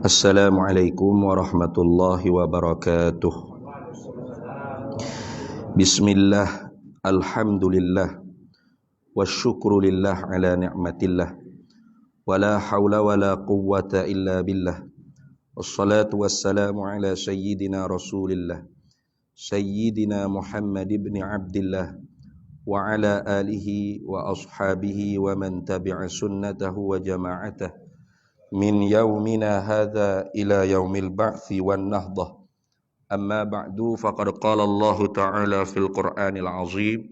Assalamualaikum warahmatullahi wabarakatuh. Bismillah, alhamdulillah, wasyukrulillah ala ni'matillah, wala hawla wala quwwata illa billah. Wassalatu wassalamu ala sayyidina rasulillah, sayyidina Muhammad ibn Abdillah, wa ala alihi wa ashabihi wa man tabi'a sunnatahu wa jama'atah min yaumina hadha ila yaumil ba'thi wan nahdah. Amma ba'du, faqad qala Allah ta'ala fil Qur'anil azim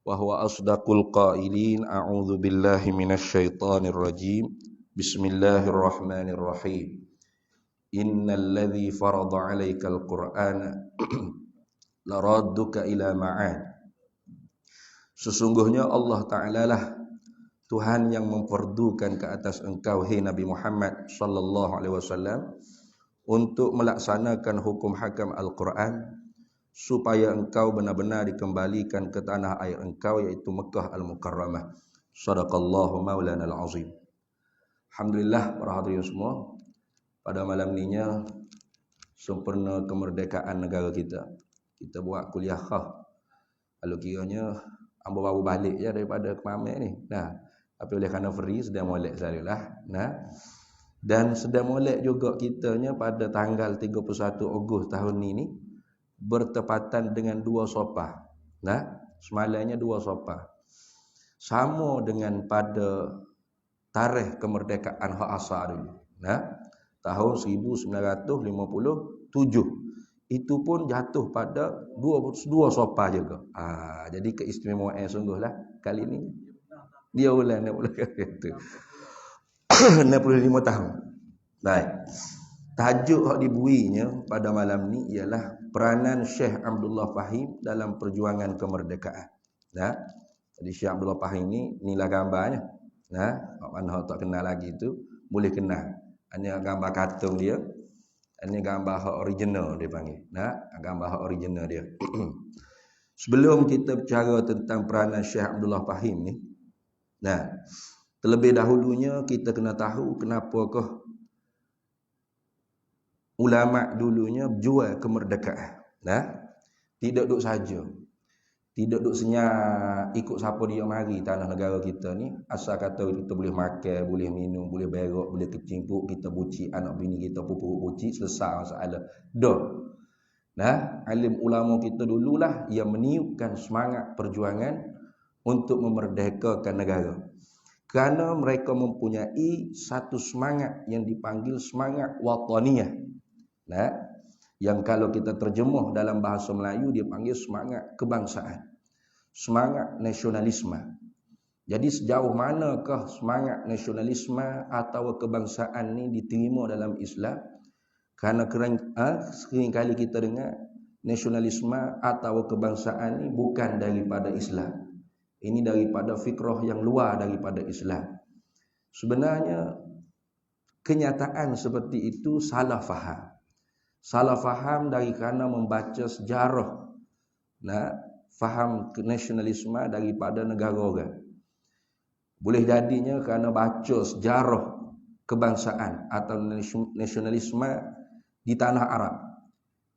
wa huwa asdaqul qailin. A'udzu billahi minasy syaithanir rajim. Bismillahirrahmanirrahim. Innal ladzi farada 'alaikal Qur'ana laradduka ila ma'ad. Sesungguhnya Allah Ta'ala lah Tuhan yang memfardukan ke atas engkau, hai Nabi Muhammad sallallahu alaihi wasallam, untuk melaksanakan hukum hakam Al-Quran, supaya engkau benar-benar dikembalikan ke tanah air engkau, yaitu Mekah Al-Mukarramah. Sadaqallahu maulana al-azim. Alhamdulillah, para hadirin semua, pada malam ninya sempurna kemerdekaan negara kita. Kita buat kuliah khah. Kalau kiranya hamba baru balik je daripada kemamek ni. Nah, tapi oleh kerana free sedang molek selalulah. Nah, dan sedang molek juga kitanya pada tanggal 31 Ogos tahun ini bertepatan dengan 2 Sopah. Nah, semalamnya 2 Sopah. Sama dengan pada tarikh kemerdekaan hak asal dulu. Nah, tahun 1957. Itu pun jatuh pada 2 Sopah juga. Jadi keistimewaan sungguhlah kali ini. Dia ulang 65 tahun. Baik. Tajuk yang dibuinya pada malam ni ialah peranan Syekh Abdullah Fahim dalam perjuangan kemerdekaan. Nah, jadi Syekh Abdullah Fahim ni inilah gambarnya. Nah, mana tak kenal lagi tu boleh kenal. Ini gambar kartun dia. Ini gambar hak original dia panggil. Nah, gambar hak original dia. Sebelum kita bicara tentang peranan Syekh Abdullah Fahim ni, nah, terlebih dahulunya kita kena tahu kenapakah ulama dulunya jual kemerdekaan. Nah, tidak duduk saja. Tidak duduk senyap ikut siapa dia mari tanah negara kita ni. Asal kata kita boleh makan, boleh minum, boleh berak, boleh kecimpuk, kita buci anak bini kita pupuk buci, selesai masalah. Dah. Nah, alim ulama kita dululah yang meniupkan semangat perjuangan untuk memerdekakan negara. Kerana mereka mempunyai satu semangat yang dipanggil semangat wataniyah. Nah, yang kalau kita terjemuh dalam bahasa Melayu dipanggil semangat kebangsaan. Semangat nasionalisme. Jadi sejauh manakah semangat nasionalisme atau kebangsaan ni diterima dalam Islam? Kerana sering kali kita dengar nasionalisme atau kebangsaan ni bukan daripada Islam. Ini daripada fikrah yang luar daripada Islam. Sebenarnya kenyataan seperti itu salah faham. Salah faham dari kerana membaca sejarah. Nah, faham nasionalisme daripada negara orang. Boleh jadinya kerana baca sejarah kebangsaan atau nasionalisme di tanah Arab.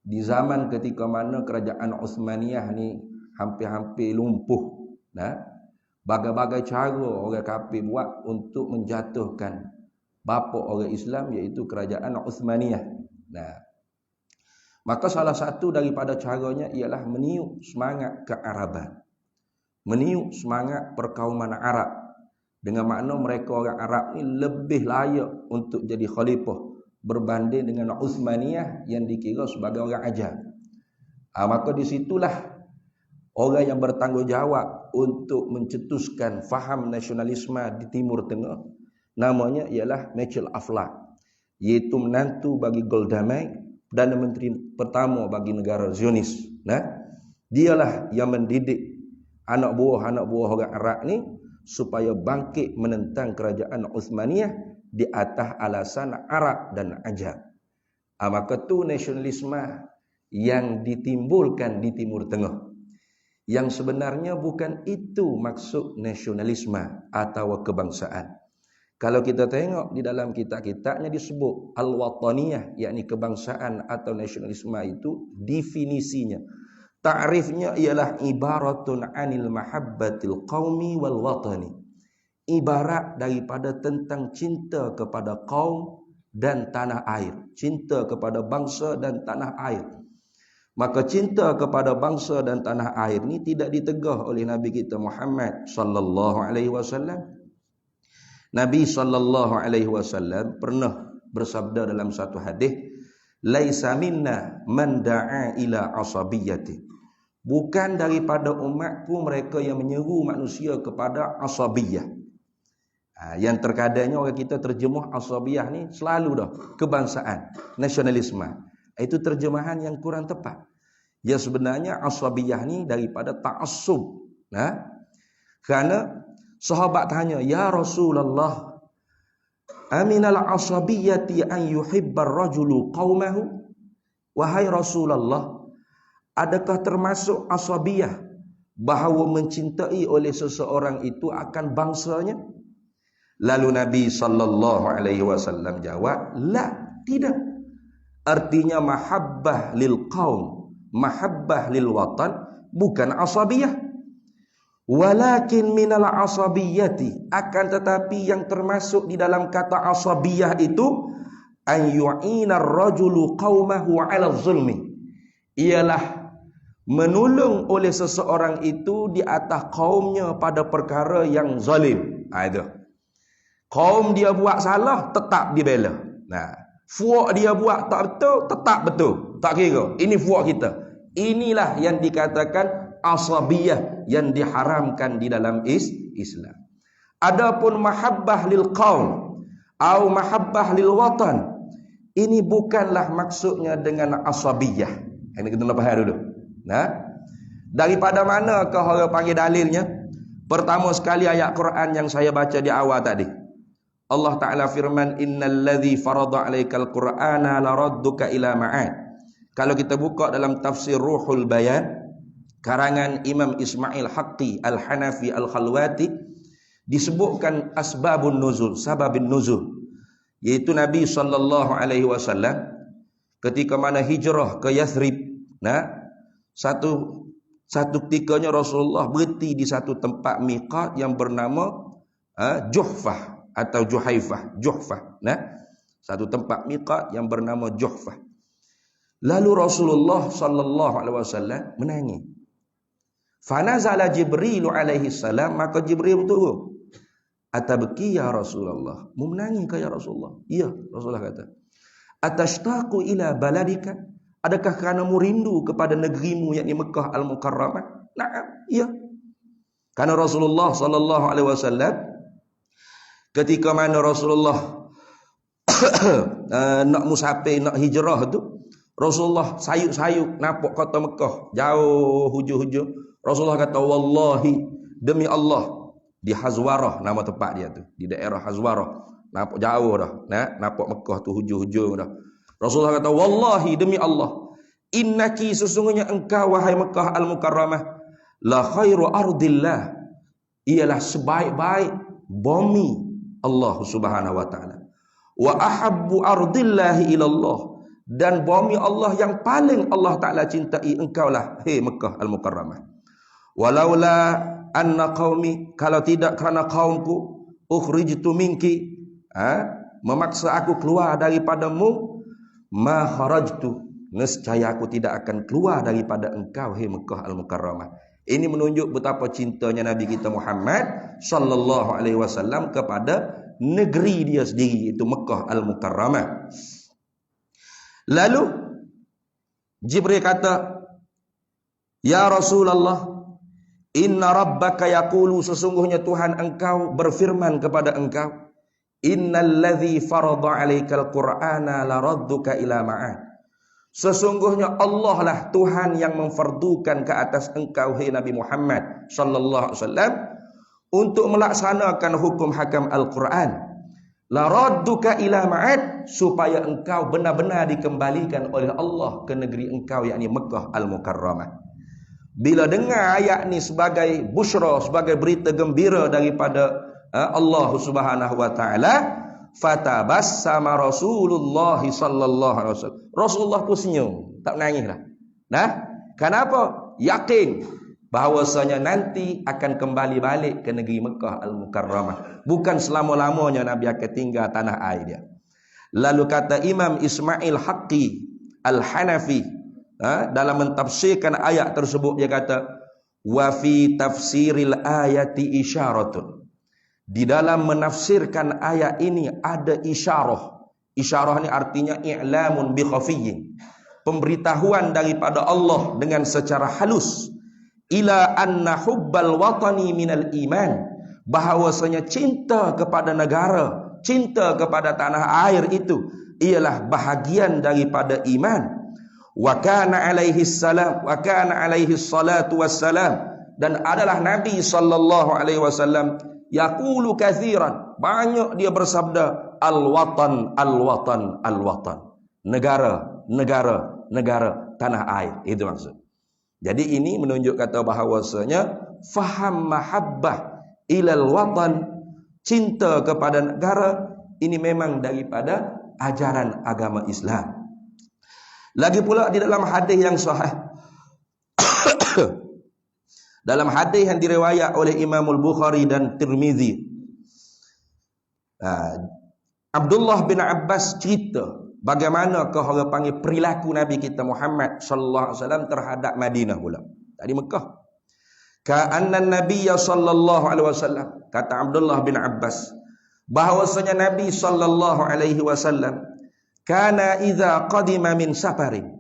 Di zaman ketika mana kerajaan Uthmaniyah ni hampir-hampir lumpuh. Nah, bagai-bagai cara orang kafir buat untuk menjatuhkan bapa orang Islam, iaitu kerajaan Uthmaniyah. Nah, maka salah satu daripada caranya ialah meniup semangat kearaban. Meniup semangat perkauman Arab. Dengan makna mereka orang Arab ni lebih layak untuk jadi khalifah berbanding dengan Uthmaniyah yang dikira sebagai orang ajam. Maka disitulah orang yang bertanggungjawab untuk mencetuskan faham nasionalisme di Timur Tengah, namanya ialah Michael Aflaq, iaitu menantu bagi Golda Meir, Perdana Menteri pertama bagi negara Zionis. Nah, dialah yang mendidik anak buah orang Arab ni supaya bangkit menentang kerajaan Uthmaniyah di atas alasan Arab dan Ajam. Maka tu nasionalisme yang ditimbulkan di Timur Tengah. Yang sebenarnya bukan itu maksud nasionalisme atau kebangsaan. Kalau kita tengok di dalam kitab-kitabnya disebut al-wataniyah, yakni kebangsaan atau nasionalisme itu definisinya. Ta'rifnya ialah ibaratun anil mahabbatil qaumi wal watani. Ibarat daripada tentang cinta kepada kaum dan tanah air. Cinta kepada bangsa dan tanah air. Maka cinta kepada bangsa dan tanah air ni tidak ditegah oleh Nabi kita Muhammad sallallahu alaihi wasallam. Nabi sallallahu alaihi wasallam pernah bersabda dalam satu hadis, "Laisa minna man da'a ila asabiyyati." Bukan daripada umatku mereka yang menyeru manusia kepada asabiyah. Yang terkadangnya orang kita terjemah asabiyah ni selalu dah kebangsaan, nasionalisme. Itu terjemahan yang kurang tepat. Ya sebenarnya asabiyah ni daripada ta'assub. Kerana sahabat tanya, "Ya Rasulullah, aminal asabiyyati an yuhibbar rajulu qaumahu?" Wahai Rasulullah, adakah termasuk asabiyah bahawa mencintai oleh seseorang itu akan bangsanya? Lalu Nabi sallallahu alaihi wasallam jawab, "La, tidak." Artinya mahabbah lil qaum, mahabbah lil watan bukan asabiyah. Walakin minal asabiyyati, akan tetapi yang termasuk di dalam kata asabiyah itu an yu'ina ar-rajulu qaumahu 'ala zulmi, ialah menolong oleh seseorang itu di atas kaumnya pada perkara yang zalim. Itu. Kaum dia buat salah tetap dibela. Fuak dia buat tak betul tetap betul. Tak kira. Ini fuak kita. Inilah yang dikatakan asabiyah yang diharamkan di dalam Islam. Adapun mahabbah lil qaum atau mahabbah lil watan, ini bukanlah maksudnya dengan asabiyah. Ini kita nak faham dulu. Daripada manakah orang panggil dalilnya? Pertama sekali ayat Quran yang saya baca di awal tadi. Allah Ta'ala firman, "Innal ladzi farada 'alaikal Qur'ana laradduka ila ma'ad." Kalau kita buka dalam tafsir Ruhul Bayan karangan Imam Ismail Haqqi Al-Hanafi Al-Khalwati, disebutkan asbabun nuzul, sababin nuzul, yaitu Nabi sallallahu alaihi wasallam ketika mana hijrah ke Yathrib. Satu ketikanya Rasulullah berhenti di satu tempat miqat yang bernama Juhfah atau Juhaifah. Satu tempat miqat yang bernama Juhfah. Lalu Rasulullah sallallahu alaihi wasallam menangis. Fanazala Jibril alaihi salam, maka Jibril turun. Atabki ya Rasulullah, mu menangis ke ya Rasulullah? Iya, Rasulullah kata. Atashtaqu ila baladika? Adakah kerana mu rindu kepada negerimu yakni Mekah Al-Mukarramah? Naam, iya. Karena Rasulullah sallallahu alaihi wasallam ketika mana Rasulullah nak musafir, nak hijrah tu, Rasulullah sayuk-sayuk nampak kota Mekah jauh hujung-hujung. Rasulullah kata, "Wallahi, demi Allah," di Hazwarah nama tempat dia tu, di daerah Hazwarah, nampak jauh dah, nampak Mekah tu hujung-hujung dah. Rasulullah kata, "Wallahi, demi Allah, innaki, sesungguhnya engkau wahai Mekah Al-Mukarramah, la khairu ardillah, ialah sebaik-baik bumi Allah Subhanahu wa taala. Wa ahabbu ardillahi ilallah, dan bumi Allah yang paling Allah Taala cintai engkaulah, hei Mekah Al-Mukarramah. Walaula anna qaumi, kalau tidak kerana kaumku, ukhrijtu minki, memaksa aku keluar daripadamu, ma kharajtu, nescaya aku tidak akan keluar daripada engkau, hei Mekah Al-Mukarramah." Ini menunjuk betapa cintanya Nabi kita Muhammad sallallahu alaihi wasallam kepada negeri dia sendiri, itu Mekah Al-Mukarramah. Lalu Jibril kata, "Ya Rasulullah, inna rabbaka yaqulu, sesungguhnya Tuhan engkau berfirman kepada engkau, innal ladzi farada 'alaikal Qur'ana laradduka ila ma'ad." Sesungguhnya Allah lah Tuhan yang memfardukan ke atas engkau, hai Nabi Muhammad sallallahu alaihi wasallam, untuk melaksanakan hukum hakam Al-Quran. Laradduka ila ma'ad, supaya engkau benar-benar dikembalikan oleh Allah ke negeri engkau, yakni Mekah Al-Mukarramah. Bila dengar ayat ni sebagai busyra, sebagai berita gembira daripada Allah Subhanahu wa taala, fatabassama Rasulullah sallallahu alaihi wasallam. Rasulullah pun senyum, tak menangislah. Nah, kenapa? Yakin bahawasanya nanti akan kembali balik ke negeri Mekah Al-Mukarramah. Bukan selama-lamanya Nabi akan tinggal tanah air dia. Lalu kata Imam Ismail Haqqi Al-Hanafi, dalam mentafsirkan ayat tersebut, dia kata, wa fi tafsiril ayati isyaratun. Di dalam menafsirkan ayat ini ada isyarah. Isyarah ini artinya i'lamun bi khafiyyin. Pemberitahuan daripada Allah dengan secara halus. Ila anna hubbal watani minal iman. Bahawasanya cinta kepada negara, cinta kepada tanah air itu ialah bahagian daripada iman. Wa kana alaihi salam, wa kana alaihi salatu wassalam. Dan adalah Nabi sallallahu alaihi wasallam yaqulu katsiran, banyak dia bersabda, al-watan, al-watan, al-watan. Negara, negara, negara, tanah air. Itu maksud. Jadi ini menunjuk kata bahawasanya faham mahabbah ilal watan, cinta kepada negara, ini memang daripada ajaran agama Islam. Lagi pula di dalam hadis yang sahih, dalam hadis yang diriwayat oleh Imam Al-Bukhari dan Tirmizi, Abdullah bin Abbas cerita bagaimana orang panggil perilaku Nabi kita Muhammad sallallahu alaihi wasallam terhadap Madinah pula. Tadi Mekah. Ka'anna Nabiyya sallallahu alaihi wasallam, kata Abdullah bin Abbas, bahwasanya Nabi sallallahu alaihi wasallam kana idza qadima min safarin,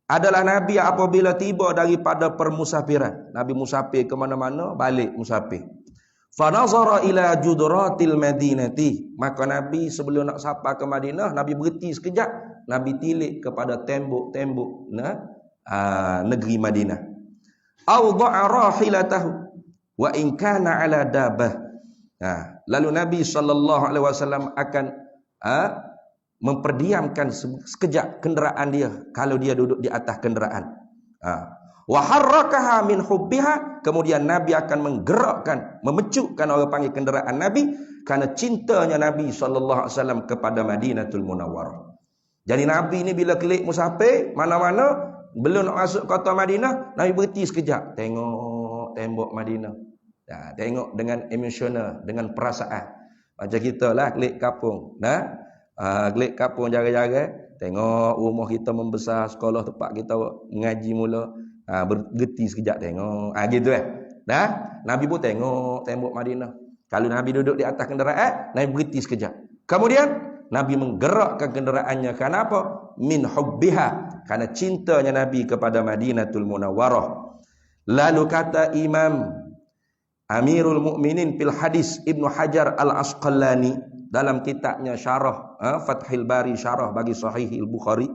adalah Nabi apabila tiba daripada permusafiran. Nabi musafir ke mana-mana, balik musafir. Fa nazara ila judratil madinati, maka Nabi sebelum nak sampai ke Madinah, Nabi berhenti sekejap, Nabi tilik kepada tembok-tembok negeri Madinah. Awda'a rahilatahu wa in kana ala dabah. Lalu Nabi sallallahu alaihi wasallam akan memperdiamkan sekejap kenderaan dia kalau dia duduk di atas kenderaan. Wa harrakaha min hubbiha, kemudian Nabi akan menggerakkan, memecukkan orang panggil kenderaan Nabi kerana cintanya Nabi sallallahu alaihi wasallam kepada Madinatul Munawwarah. Jadi Nabi ni bila kelik musafir mana-mana, belum nak masuk kota Madinah, Nabi berhenti sekejap, tengok tembok Madinah. Tengok dengan emosional, dengan perasaan. Macam kita lah kelik kampung, gelik kapung jaga-jaga, tengok rumah kita membesar, sekolah tempat kita mengaji mula, berhenti sekejap tengok, gitu Nabi pun tengok tembok Madinah. Kalau Nabi duduk di atas kenderaan, Nabi berhenti sekejap. Kemudian Nabi menggerakkan kenderaannya. Kenapa? Min hubbiha, karena cintanya Nabi kepada Madinatul Munawwarah. Lalu kata Imam Amirul Mukminin fil Hadis Ibnu Hajar Al-Asqalani dalam kitabnya Syarah Fathul Bari, syarah bagi Sahih Al-Bukhari,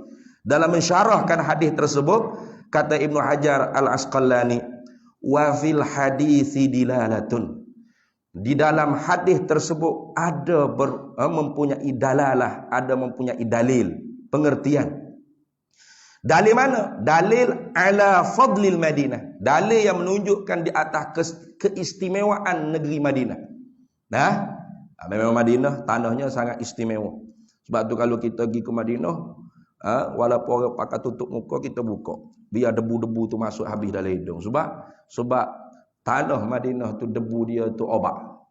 dalam mensyarahkan hadis tersebut, kata Ibnu Hajar Al-Asqalani, wa fil hadisi dilalatun, di dalam hadis tersebut ada mempunyai dalalah, ada mempunyai dalil, pengertian. Dalil mana? Dalil ala fadlil Madinah, dalil yang menunjukkan di atas keistimewaan negeri Madinah. Memang Madinah tanahnya sangat istimewa. Sebab tu kalau kita pergi ke Madinah, walaupun orang pakai tutup muka, kita buka, biar debu-debu tu masuk habis dalam hidung. Sebab tanah Madinah tu, debu dia tu obat.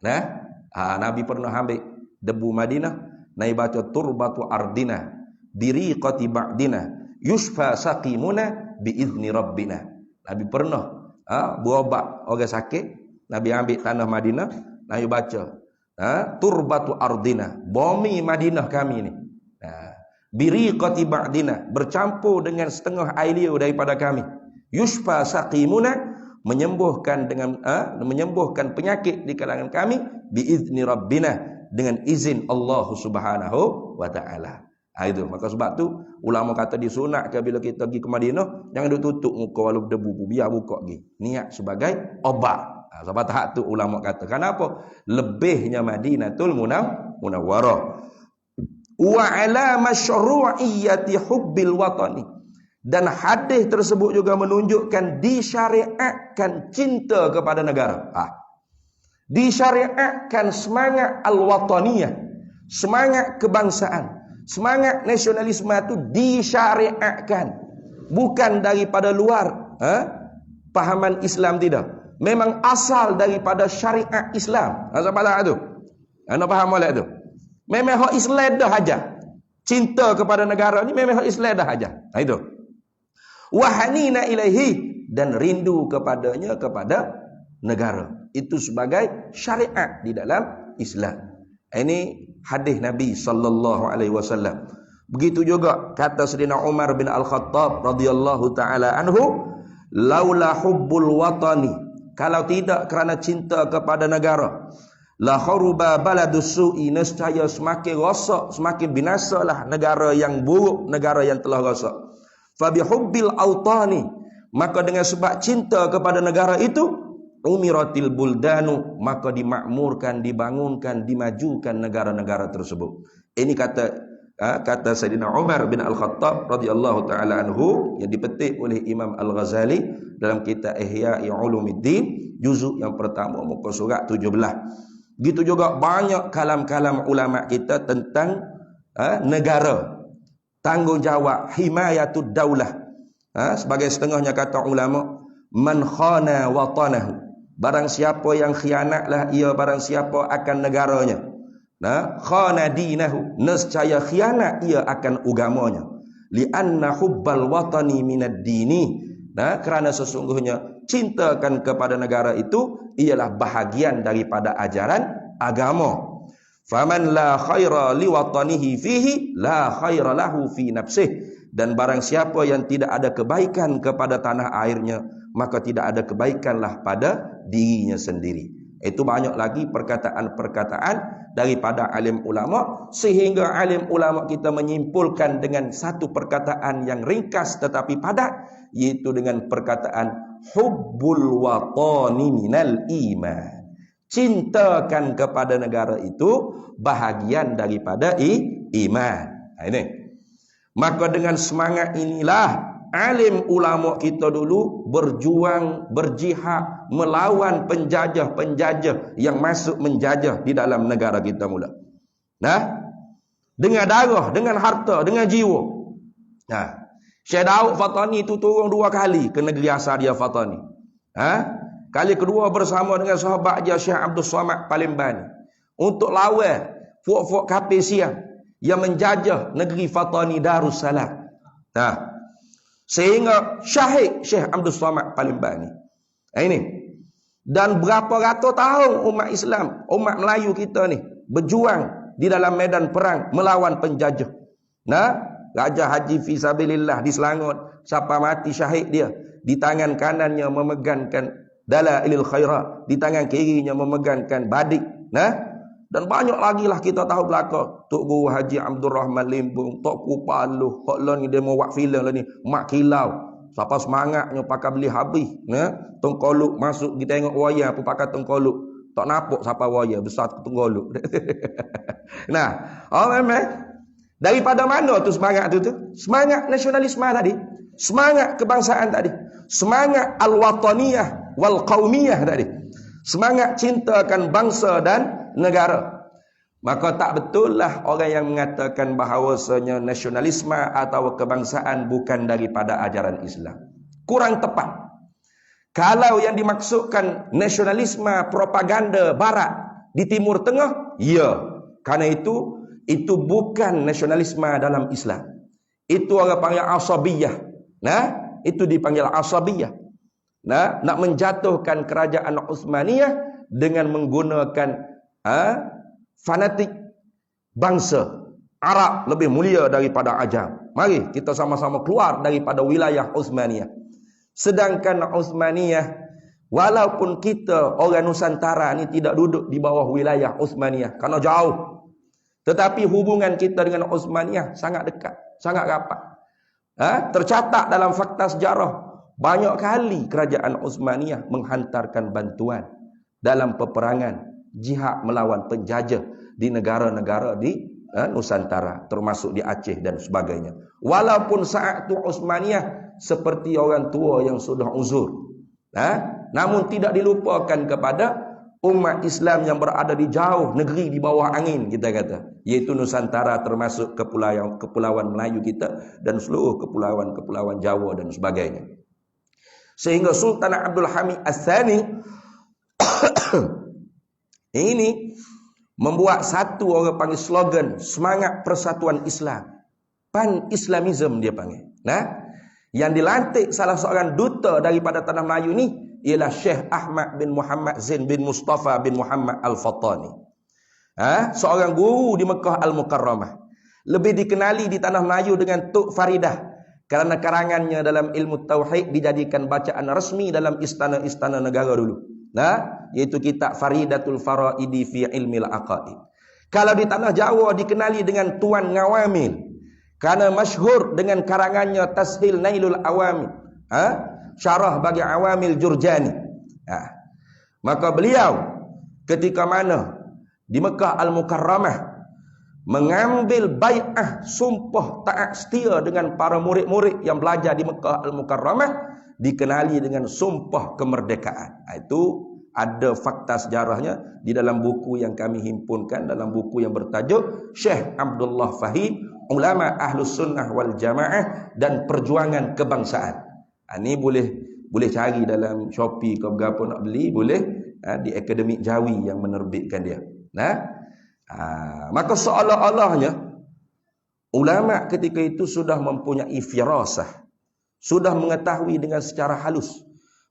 Nabi pernah ambil debu Madinah, Nabi baca turbatu ardina biriqati ba'dina yushfa saqimuna biizni rabbina. Nabi pernah berobat orang sakit, Nabi ambil tanah Madinah, Nabi baca turbatu ardina, bumi Madinah kami ni, biriqati ba'dina, bercampur dengan setengah air liur daripada kami, yushfa saqimuna, menyembuhkan penyakit di kalangan kami, biizni rabbina, dengan izin Allah Subhanahu wa taala. Itu maka sebab tu ulama kata disunatkan bila kita pergi ke Madinah, jangan duk tutup muka walaupun debu, biar buka pergi, niat sebagai obat. Sebab tahap tu ulama kata, kenapa? Lebihnya Madinatul Munawwarah. Wa ala masyru'iyyati hubbil watani, dan hadis tersebut juga menunjukkan disyariatkan cinta kepada negara. Disyariatkan semangat al-wataniyah, semangat kebangsaan, semangat nasionalisme itu disyariatkan, bukan daripada luar pahaman Islam, tidak. Memang asal daripada syariat Islam. Apa malah tu? Anda faham molek tu? Memang hak Islam dah aja. Cinta kepada negara ni memang hak Islam dah aja. Itu. Wahanina ilaihi, dan rindu kepadanya, kepada negara. Itu sebagai syariat di dalam Islam. Ini hadis Nabi sallallahu alaihi wasallam. Begitu juga kata Sayyidina Umar bin Al-Khattab radhiyallahu taala anhu, laula hubbul watani, kalau tidak kerana cinta kepada negara, la kharuba baladus su'i, nescaya semakin rosak, semakin binasalah negara yang buruk, negara yang telah rosak. Fa bihubbil autani, maka dengan sebab cinta kepada negara itu, umiratil buldanu, maka dimakmurkan, dibangunkan, dimajukan negara-negara tersebut. Ini kata Sayyidina Umar bin Al-Khattab radhiyallahu taala anhu, yang dipetik oleh Imam Al-Ghazali dalam kitab Ihya'i Ulumuddin juzuk yang pertama muka surat 17. Gitu juga banyak kalam-kalam ulama kita tentang negara, tanggungjawab, himayatud daulah. Sebagai setengahnya kata ulama, man khana watanahu, barang siapa yang khianatlah ia barang siapa akan negaranya. Khana dinahu, nescaya khianat ia akan agamanya. Lianna hubbal watani minad dini, kerana sesungguhnya cintakan kepada negara itu ialah bahagian daripada ajaran agama. Faman la khaira liwatanihi fihi la khaira lahu fi nafsih, dan barang siapa yang tidak ada kebaikan kepada tanah airnya, maka tidak ada kebaikanlah pada dirinya sendiri. Itu banyak lagi perkataan-perkataan daripada alim ulama, sehingga alim ulama kita menyimpulkan dengan satu perkataan yang ringkas tetapi padat, yaitu dengan perkataan hubbul watani minal iman. Cintakan kepada negara itu bahagian daripada iman. Ini. Maka dengan semangat inilah alim ulama kita dulu berjuang, berjihad melawan penjajah-penjajah yang masuk menjajah di dalam negara kita mula. Dengan darah, dengan harta, dengan jiwa. Syekh Daud Fatani itu turun 2 kali ke negeri asal dia Fatani. Kali kedua bersama dengan sahabat dia Syekh Abdul Somad Palembang untuk lawan puak-puak kafir Syiah yang menjajah negeri Fatani Darussalam. Sehingga syahid Syekh Abdul Somad Palembang ni. Ini. Dan berapa ratus tahun umat Islam, umat Melayu kita ni berjuang di dalam medan perang melawan penjajah. Raja Haji Fisabilillah di Selangor, siapa mati syahid dia, di tangan kanannya memegangkan Dalailil Khairat, di tangan kirinya memegangkan badik. Dan banyak lagi lah kita tahu belaka. Tok Guru Haji Abdul Rahman Limbung, Tok Kupaluh, hok lon ni demo buat filem lah ni, Mak Kilau. Siapa semangatnya pakai beli habis, tengkoluk masuk kita tengok wayang apa pakai tengkoluk. Tak nampak siapa wayang besar tengkoluk. Memang daripada mana tu semangat tu? Semangat nasionalisme tadi, semangat kebangsaan tadi, semangat al-wataniyah wal qaumiyah tadi, semangat cintakan bangsa dan negara. Maka tak betul lah orang yang mengatakan bahawasanya nasionalisme atau kebangsaan bukan daripada ajaran Islam. Kurang tepat. Kalau yang dimaksudkan nasionalisme propaganda barat di Timur Tengah, ya. Karena itu bukan nasionalisme dalam Islam. Itu orang panggil asabiyah. Itu dipanggil asabiyah. Nak menjatuhkan kerajaan Utsmaniyah dengan menggunakan fanatik bangsa Arab lebih mulia daripada Ajam. Mari kita sama-sama keluar daripada wilayah Utsmaniyah. Sedangkan Utsmaniyah, walaupun kita orang Nusantara ni tidak duduk di bawah wilayah Utsmaniyah kerana jauh, tetapi hubungan kita dengan Utsmaniyah sangat dekat, sangat rapat. Tercatat dalam fakta sejarah, banyak kali kerajaan Utsmaniyah menghantarkan bantuan dalam peperangan jihad melawan penjajah di negara-negara di Nusantara, termasuk di Aceh dan sebagainya. Walaupun saat itu Utsmaniyah seperti orang tua yang sudah uzur, namun tidak dilupakan kepada umat Islam yang berada di jauh negeri di bawah angin, kita kata, iaitu Nusantara, termasuk kepulauan Melayu kita dan seluruh kepulauan Jawa dan sebagainya. Sehingga Sultan Abdul Hamid Ats-Tsani ini membuat satu, orang panggil slogan, semangat persatuan Islam, Pan-Islamism dia panggil. Nah, yang dilantik salah seorang duta daripada tanah Melayu ni ialah Syekh Ahmad bin Muhammad Zain bin Mustafa bin Muhammad Al-Fattani. Seorang guru di Mekah Al-Mukarramah. Lebih dikenali di tanah Melayu dengan Tok Faridah, kerana karangannya dalam ilmu tauhid dijadikan bacaan resmi dalam istana-istana negara dulu. Iaitu kitab Faridatul Faraidi fi Ilmil Aqaid. Kalau di tanah Jawa dikenali dengan Tuan Ngawamil, kerana masyhur dengan karangannya Tashil Nailul Awamil, syarah bagi Awamil Jurjani. Maka beliau ketika mana di Mekah Al-Mukarramah mengambil bai'ah, sumpah taat setia dengan para murid-murid yang belajar di Mekah Al-Mukarramah, dikenali dengan sumpah kemerdekaan. Itu ada fakta sejarahnya di dalam buku yang kami himpunkan, dalam buku yang bertajuk Syekh Abdullah Fahim, Ulama Ahlus Sunnah wal Jamaah dan Perjuangan Kebangsaan. Ini boleh cari dalam Shopee ke berapa nak beli, boleh di Akademik Jawi yang menerbitkan dia. Maka seolah-olahnya ulama ketika itu sudah mempunyai firasah, sudah mengetahui dengan secara halus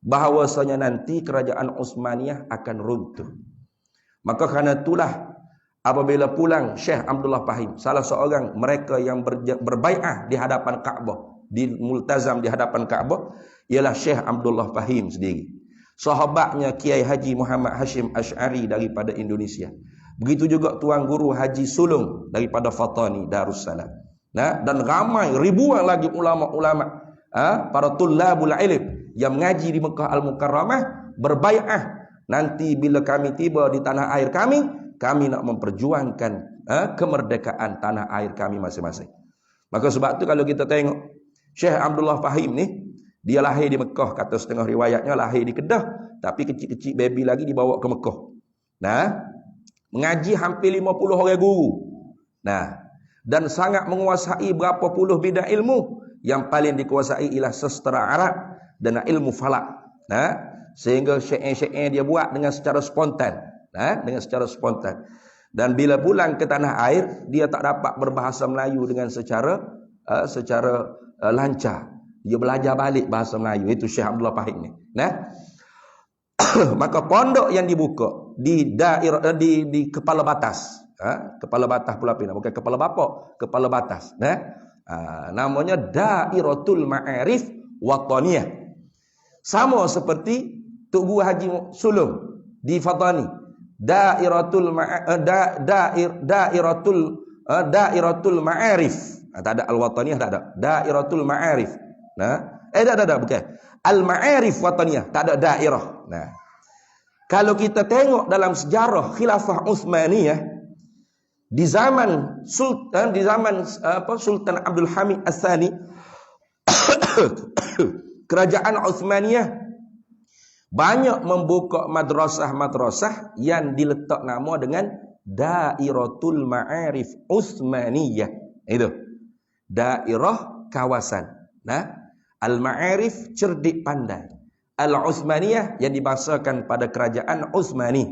bahawasanya nanti kerajaan Uthmaniyah akan runtuh. Maka kerana itulah apabila pulang Syekh Abdullah Fahim, salah seorang mereka yang berbai'ah di hadapan Kaabah, di multazam di hadapan Kaabah, ialah Syekh Abdullah Fahim sendiri. Sahabatnya Kiai Haji Muhammad Hashim Asy'ari daripada Indonesia. Begitu juga Tuan Guru Haji Sulung daripada Fatani Darussalam. Dan ramai ribuan lagi ulama-ulama, para tullabul ilm yang mengaji di Mekah Al-Mukarramah berbai'ah, nanti bila kami tiba di tanah air kami nak memperjuangkan kemerdekaan tanah air kami masing-masing. Maka sebab tu kalau kita tengok Syekh Abdullah Fahim ni, dia lahir di Mekah, kata setengah riwayatnya lahir di Kedah, tapi kecil-kecil baby lagi dibawa ke Mekah. Mengaji hampir 50 orang guru. Dan sangat menguasai berapa puluh bidang ilmu. Yang paling dikuasai ialah sastra Arab dan ilmu falak. Sehingga syair-syair dia buat dengan secara spontan. Dan bila pulang ke tanah air, dia tak dapat berbahasa Melayu dengan secara lancar. Dia belajar balik bahasa Melayu. Itu Syekh Abdullah Fahim ni. Maka pondok yang dibuka di daerah di kepala batas, kepala batas Pulau Pinang, bukan kepala bapak, kepala batas. Namanya Dairatul Ma'arif Wataniyah. Sama seperti Tok Guru Haji Sulung di Fatani. Dairatul Ma'arif. Tak ada Al-Wataniyah, tak ada. Dairatul Ma'arif. Tak, bukan. Al-Ma'arif Wataniyah, tak ada daerah. Kalau kita tengok dalam sejarah Khilafah Uthmaniyah di zaman Sultan Abdul Hamid Ats-Tsani, kerajaan Uthmaniyah banyak membuka madrasah-madrasah yang diletak nama dengan Dairatul Ma'arif Uthmaniyah. Itu daerah kawasan. Al-Ma'arif cerdik pandai. Al-Uthmaniyah yang dibangsakan pada kerajaan Uthmani.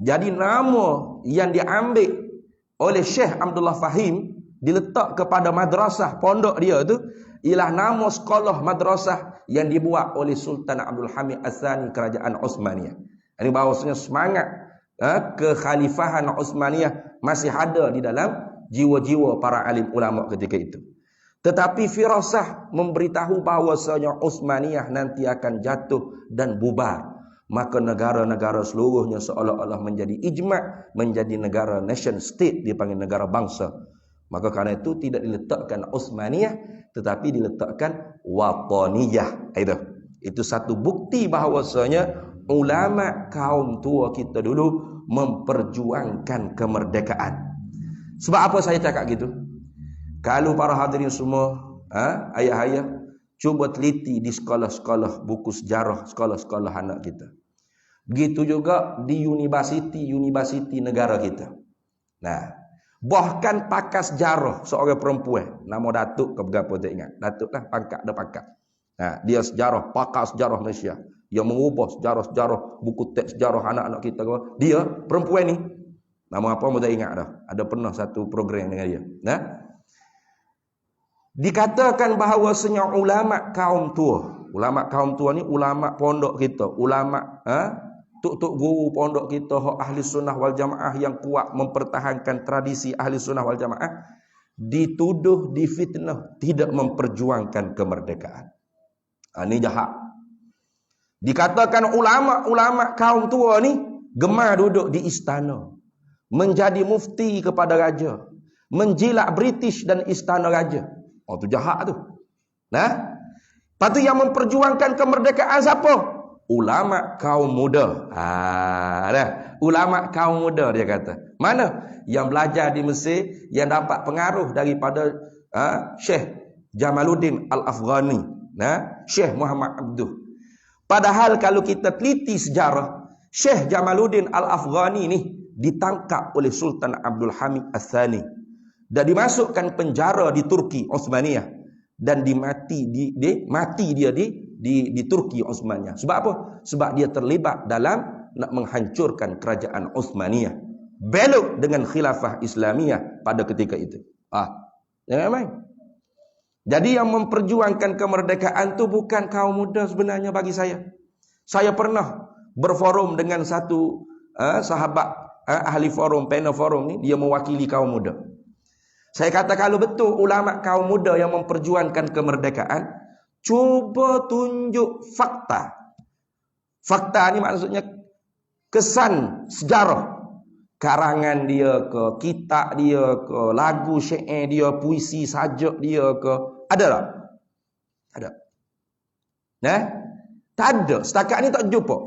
Jadi nama yang diambil oleh Syekh Abdullah Fahim diletak kepada madrasah pondok dia tu ialah nama sekolah madrasah yang dibuat oleh Sultan Abdul Hamid Ats-Tsani kerajaan Uthmaniyah. Ini bahawasanya semangat kekhalifahan Uthmaniyah masih ada di dalam jiwa-jiwa para alim ulama ketika itu. Tetapi firasah memberitahu bahawasanya Uthmaniyah nanti akan jatuh dan bubar. Maka negara-negara seluruhnya seolah-olah menjadi ijma', menjadi negara nation state, dipanggil negara bangsa. Maka kerana itu tidak diletakkan Uthmaniyah, tetapi diletakkan Wataniyah. Itu satu bukti bahawasanya ulama kaum tua kita dulu memperjuangkan kemerdekaan. Sebab apa saya cakap gitu? Kalau para hadirin semua, ayah-ayah, cuba teliti di sekolah-sekolah buku sejarah, sekolah-sekolah anak kita. Begitu juga di universiti negara kita. Nah, bahkan pakar sejarah seorang perempuan, nama Datuk ke berapa tak ingat. Datuk lah, pangkat dah pangkat. Nah, dia sejarah, pakar sejarah Malaysia. Yang mengubah sejarah-sejarah, buku teks sejarah anak-anak kita. Dia, perempuan ni, nama apa pun tak ingat dah. Ada pernah satu program dengan dia. Nah, dikatakan bahawasanya ulama kaum tua ni ulama pondok kita, ulama tuk-tuk guru pondok kita ahli sunnah wal jamaah yang kuat mempertahankan tradisi ahli sunnah wal jamaah, dituduh, difitnah tidak memperjuangkan kemerdekaan. Ini jahat. Dikatakan ulama kaum tua ni gemar duduk di istana, menjadi mufti kepada raja, menjilat British dan istana raja. Oh, tu jahat tu. Nah, lepas tu yang memperjuangkan kemerdekaan siapa? Ulama kaum muda. Ulama kaum muda dia kata. Mana? Yang belajar di Mesir, yang dapat pengaruh daripada Syekh Jamaluddin Al-Afghani, Syekh Muhammad Abduh. Padahal kalau kita teliti sejarah, Syekh Jamaluddin Al-Afghani ni ditangkap oleh Sultan Abdul Hamid Al-Thani dan dimasukkan penjara di Turki Osmaniyah dan mati dia di Turki Osmaniyah. Sebab apa? Sebab dia terlibat dalam nak menghancurkan kerajaan Osmaniyah, belok dengan khilafah Islamiyah pada ketika itu. Jangan main. Jadi yang memperjuangkan kemerdekaan tu bukan kaum muda sebenarnya bagi saya. Saya pernah berforum dengan satu sahabat ahli forum, panel forum ni, dia mewakili kaum muda. Saya kata kalau betul ulama kaum muda yang memperjuangkan kemerdekaan, cuba tunjuk fakta. Fakta ni maksudnya kesan sejarah. Karangan dia ke, kitab dia ke, lagu syair dia, puisi sajak dia ke, ada tak? Ada. Tak ada. Setakat ni tak jumpa.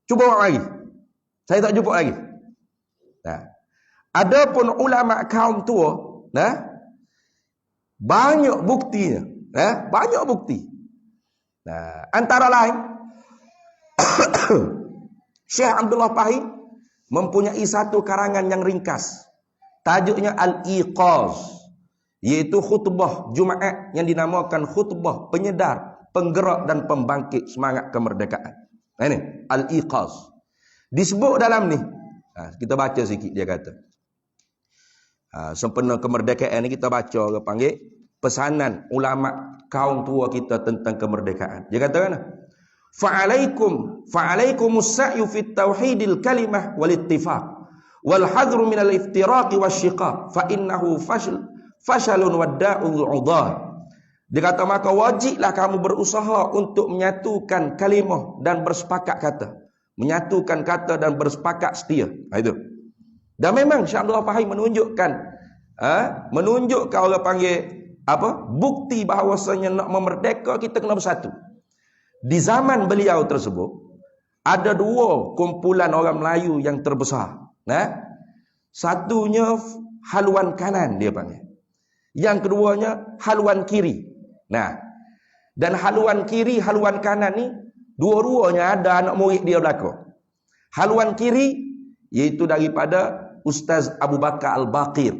Cuba buat lagi. Saya tak jumpa lagi. Adapun ulama kaum tua, banyak buktinya. Banyak bukti. Antara lain Syekh Abdullah Pahit mempunyai satu karangan yang ringkas. Tajuknya Al-Iqaz, iaitu khutbah Jumaat yang dinamakan khutbah penyedar, penggerak dan pembangkit semangat kemerdekaan. Ini Al-Iqaz. Disebut dalam ni, kita baca sikit dia kata. Sempena kemerdekaan ni kita baca, dia panggil pesanan ulama kaum tua kita tentang kemerdekaan. Dia kata kan? Fa'alaikumus sa'yu fit tauhidil kalimah wal ittifaq wal hadru minal iftiraq wasyiqaq fa innahu fashalun wadda'ul udhar. Dia kata maka wajiblah kamu berusaha untuk menyatukan kalimah dan bersepakat kata. Menyatukan kata dan bersepakat setia. Itu. Dan memang Syekh Abdullah Pahit menunjukkan orang panggil bukti bahawasanya nak memerdeka kita kena bersatu. Di zaman beliau tersebut ada dua kumpulan orang Melayu yang terbesar. Satunya haluan kanan dia panggil. Yang keduanya haluan kiri. Dan haluan kiri, haluan kanan ni dua-duanya ada anak murid dia belakang. Haluan kiri iaitu daripada Ustaz Abu Bakar Al-Baqir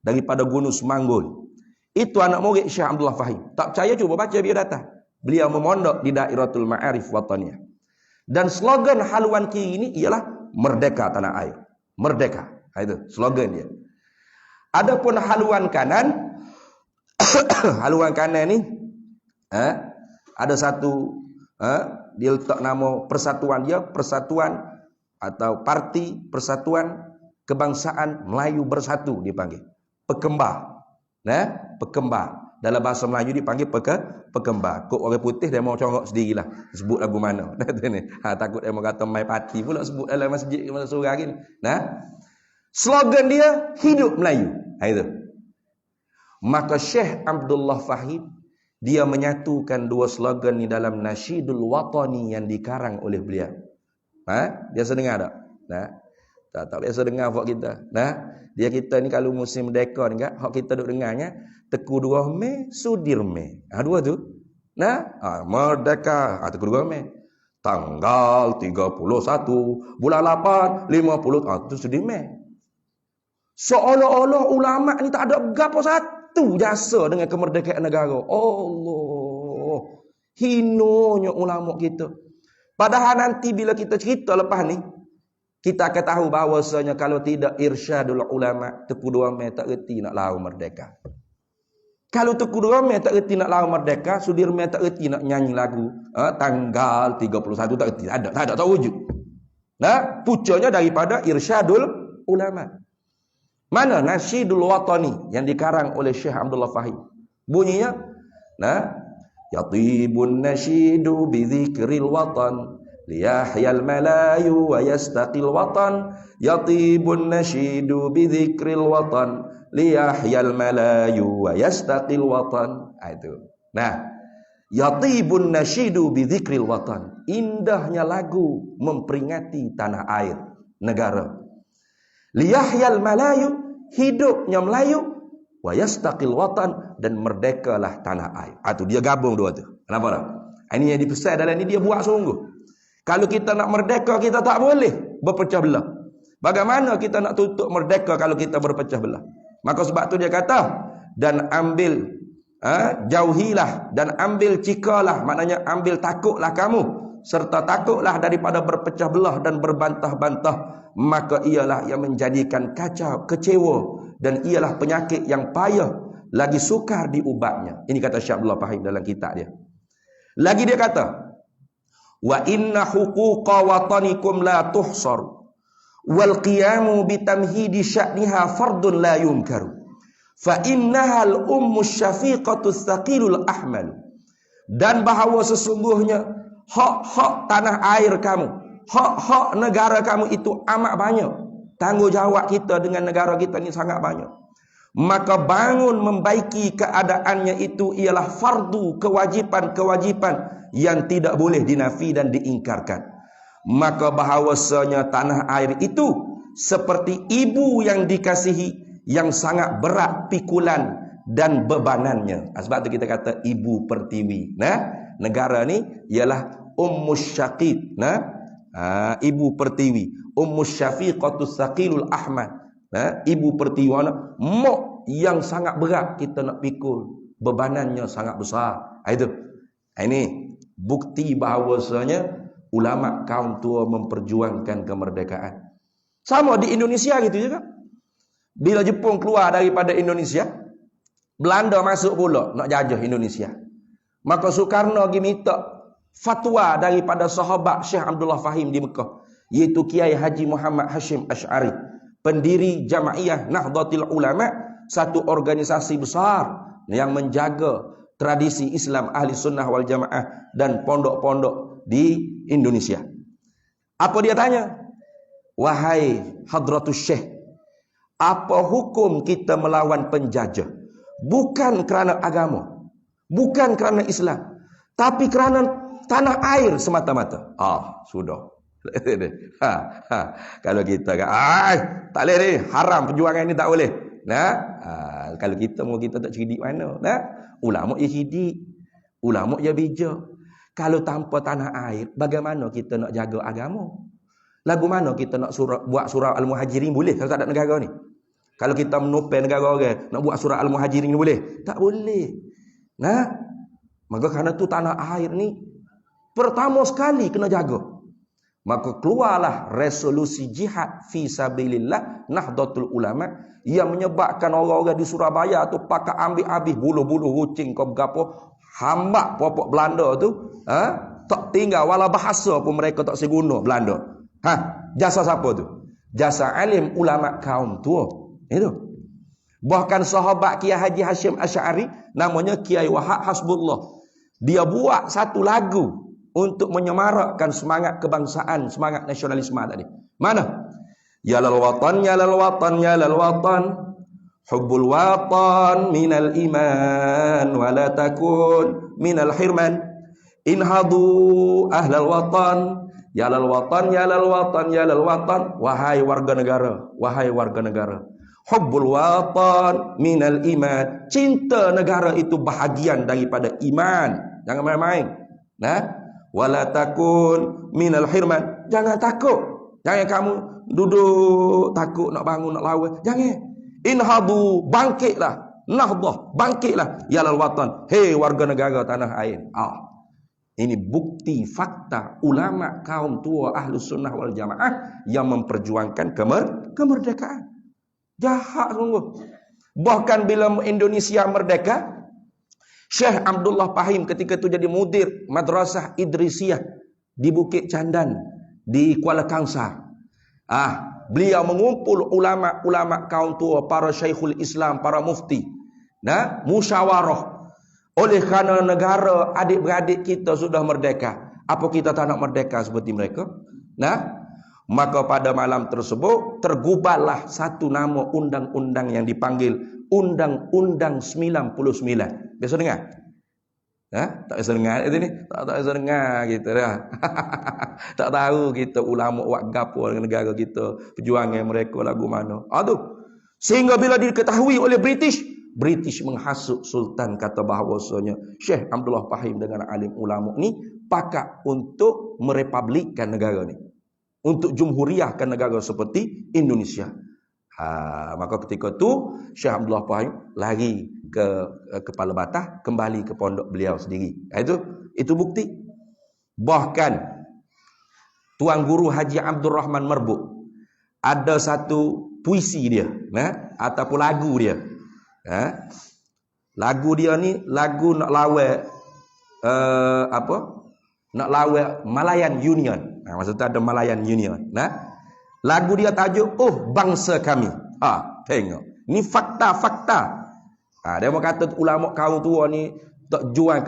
daripada Gunung Semanggul. Itu anak murid Syekh Abdullah Pahit. Tak percaya cuba baca biodata. Beliau memondok di Dairatul Ma'arif Wataniyah. Dan slogan haluan kiri ini ialah merdeka tanah air. Merdeka. Itu slogan dia. Adapun haluan kanan haluan kanan ni ada satu dia letak nama persatuan dia, Persatuan atau Parti Persatuan Kebangsaan Melayu Bersatu dipanggil. Pekembar. Pekembar. Dalam bahasa Melayu dipanggil pekembar. Kok orang putih dia mau congok sendirilah. Sebut lagu mana. Takut dia mau kata mai parti pula sebut dalam masjid surau gini. Slogan dia hidup Melayu. Itu. Maka Syekh Abdullah Pahit dia menyatukan dua slogan ni dalam Nasyidul Watani yang dikarang oleh beliau. Biasa dengar tak? Tak biasa dengar hak kita. Dia kita ni kalau musim merdeka ni hak kita duk dengarnya Teku 2 Mei, Sudirme. Dua tu. Merdeka, Teku 2 Mei. tanggal 31 bulan 8 50 itu sedih meh. Seolah-olah ulama ni tak ada gapo satu jasa dengan kemerdekaan negara. Allah, hinonya ulama kita. Padahal nanti bila kita cerita lepas ni, kita akan tahu bahawasanya kalau tidak irsyadul ulama, Tengku Dua Mei tak reti nak lawan merdeka. Kalau Tengku Dua Mei tak reti nak lawan merdeka, Sudirman tak reti nak nyanyi lagu tanggal 31 tak reti. Tak ada tak wujud. Nah, pucanya daripada irsyadul ulama. Mana Nasyidul Watani yang dikarang oleh Syekh Abdullah Fahim. Bunyinya, nah, yatibun nasyidu bi dzikril watan liyahyal malayu wa yastaqil watan. Yatibun nasyidu bi dzikril watan liyahyal malayu wa yastaqil watan. Itu. Nah, yatibun nasyidu bi dzikril watan. Indahnya lagu memperingati tanah air negara. Liyahyal malayu, hidupnya Melayu, wa yastaqil watan, dan merdekalah tanah air. Itu dia gabung dua tu. Kenapa tak? Ini yang dipesan dalam ni dia buat sungguh. Kalau kita nak merdeka, kita tak boleh berpecah belah. Bagaimana kita nak tutup merdeka kalau kita berpecah belah? Maka sebab tu dia kata, dan ambil jauhilah dan ambil cikalah, maknanya ambil takutlah kamu, serta takutlah daripada berpecah belah dan berbantah-bantah. Maka ialah yang menjadikan kacau, kecewa, dan ialah penyakit yang payah, lagi sukar diubatnya. Ini kata Syekh Abdullah Fahim dalam kitab dia. Lagi dia kata, wa inna huquqa watanikum la tuhsar wal qiyamu bitamhidi sya'niha fardun la yunkaru fa innaha al ummu syafiqatu thaqilul ahmal. Dan bahawa sesungguhnya hak-hak tanah air kamu, hak-hak negara kamu itu amat banyak. Tanggungjawab kita dengan negara kita ni sangat banyak. Maka bangun membaiki keadaannya itu ialah fardu, kewajipan-kewajipan yang tidak boleh dinafi dan diingkarkan. Maka bahawasanya tanah air itu seperti ibu yang dikasihi, yang sangat berat pikulan dan bebanannya. Sebab tu kita kata ibu pertiwi. Nah, negara ni ialah ummus syaqid. Nah, ibu pertiwi, ummus syafiqatus saqilul ahmad. Ibu pertiwi mana? Mok yang sangat berat kita nak pikul, bebanannya sangat besar. Itu. Ini bukti bahawasanya ulama kaum tua memperjuangkan kemerdekaan. Sama di Indonesia gitu juga. Bila Jepun keluar daripada Indonesia, Belanda masuk pula nak jajah Indonesia. Maka Soekarno pergi minta fatwa daripada sahabat Syekh Abdullah Fahim di Mekah, iaitu Kiai Haji Muhammad Hashim Asy'ari, pendiri Jamaiyah Nahdlatul Ulama, satu organisasi besar yang menjaga tradisi Islam Ahli Sunnah wal Jamaah dan pondok-pondok di Indonesia. Apa dia tanya? Wahai Hadratus Syekh, apa hukum kita melawan penjajah? Bukan kerana agama, bukan kerana Islam, tapi kerana tanah air semata-mata. Sudah. Kalau kita tak boleh ni, haram perjuangan ni tak boleh. Nah, kalau kita mau kita tak cerdik mana? Nah, ulama je cerdik, ulama je bijak. Kalau tanpa tanah air, bagaimana kita nak jaga agama? Lagu mana kita nak buat surah Al-Muhajirin boleh kalau tak ada negara ni? Kalau kita menopel negara orang, nak buat surah Al-Muhajirin ni boleh? Tak boleh. Nah, maka kerana tu tanah air ni pertama sekali kena jaga. Maka keluarlah resolusi jihad fi sabilillah Nahdlatul Ulama yang menyebabkan orang-orang di Surabaya tu pakai ambil habis bulu-bulu kucing kau bergapo hambak popok Belanda tu, tak tinggal wala bahasa pun mereka tak seguna Belanda. Jasa siapa tu? Jasa alim ulama kaum tua. Itu. Bahkan sahabat Kiai Haji Hashim Asy'ari namanya Kiai Wahab Hasbullah. Dia buat satu lagu untuk menyemarakkan semangat kebangsaan, semangat nasionalisme tadi. Mana? Ya lal watan, ya lal watan, ya lal watan. Hubbul watan minal iman wa la takun minal hirman. Inhadu ahlal watan, ya lal watan, ya lal watan, ya lal watan. Wahai warga negara, wahai warga negara. Hubbul watan minal iman. Cinta negara itu bahagian daripada iman. Jangan main-main. Nah, Wala takun minal hirman. Jangan takut. Jangan kamu duduk takut nak bangun nak lawan. Jangan. Inhadu, bangkitlah. Nahdah, bangkitlah. Yalal watan. Hei warga negara tanah air. Ini bukti fakta ulama kaum tua Ahlus Sunnah wal Jamaah yang memperjuangkan kemerdekaan. Jahat sungguh. Bahkan bila Indonesia merdeka, Syekh Abdullah Fahim ketika itu jadi mudir Madrasah Idrisiyah di Bukit Candan di Kuala Kangsar. Beliau mengumpul ulama-ulama kaum tua, para syekhul Islam, para mufti. Musyawarah. Oleh kerana negara adik-beradik kita sudah merdeka, apa kita tak nak merdeka seperti mereka? Maka pada malam tersebut tergubarlah satu nama undang-undang yang dipanggil Undang-Undang 99. Biasa dengar? Tak biasa dengar ini? Tak biasa dengar kita dah. Tak tahu kita ulama buat gapo dengan negara kita, perjuangan mereka lagu mana. Sehingga bila diketahui oleh British menghasut Sultan, kata bahawasanya Syekh Abdullah Fahim dengan alim ulama ni pakat untuk merepublikkan negara ni, untuk jumhuriahkan negara seperti Indonesia. Maka ketika tu Syekh Abdullah Fahim lari ke Kepala Batah, kembali ke pondok beliau sendiri. Itu bukti. Bahkan Tuan Guru Haji Abdul Rahman Merbuk ada satu puisi dia, ataupun lagu dia. Lagu dia ni lagu nak lawan nak lawan Malayan Union. Maksudnya ada Malayan Union. Lagu dia tajuk Bangsa Kami. Tengok. Ni fakta-fakta. Dia mau kata ulama kaum tua ni tak jual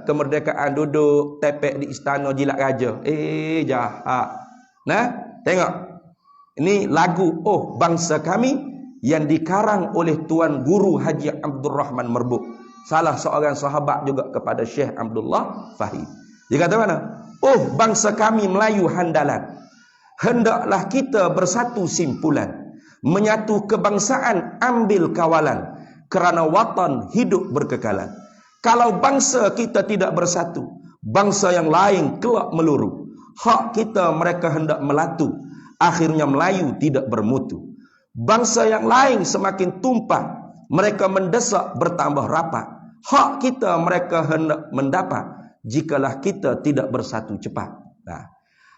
kemerdekaan, duduk tepek di istana jilat raja. Jahat. Tengok. Ini lagu Bangsa Kami yang dikarang oleh Tuan Guru Haji Abdul Rahman Merbuk, salah seorang sahabat juga kepada Syekh Abdullah Fahim. Dia kata mana? Bangsa kami Melayu handalan, hendaklah kita bersatu simpulan, menyatu kebangsaan ambil kawalan, kerana watan hidup berkekalan. Kalau bangsa kita tidak bersatu, bangsa yang lain kelak meluru. Hak kita mereka hendak melatu, akhirnya Melayu tidak bermutu. Bangsa yang lain semakin tumpah, mereka mendesak bertambah rapat. Hak kita mereka hendak mendapat, jikalah kita tidak bersatu cepat.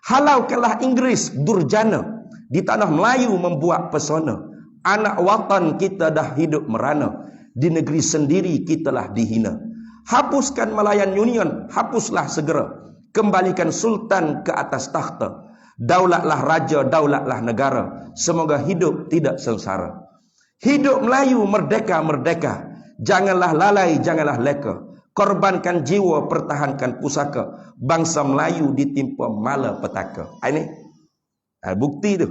Halaukanlah Inggris durjana, di tanah Melayu membuat pesona. Anak watan kita dah hidup merana, di negeri sendiri kitalah dihina. Hapuskan Malayan Union, hapuslah segera, kembalikan Sultan ke atas takhta. Daulatlah raja, daulatlah negara, semoga hidup tidak sengsara. Hidup Melayu merdeka-merdeka, janganlah lalai, janganlah leka. Korbankan jiwa, pertahankan pusaka, bangsa Melayu ditimpa malapetaka. Ini bukti tu.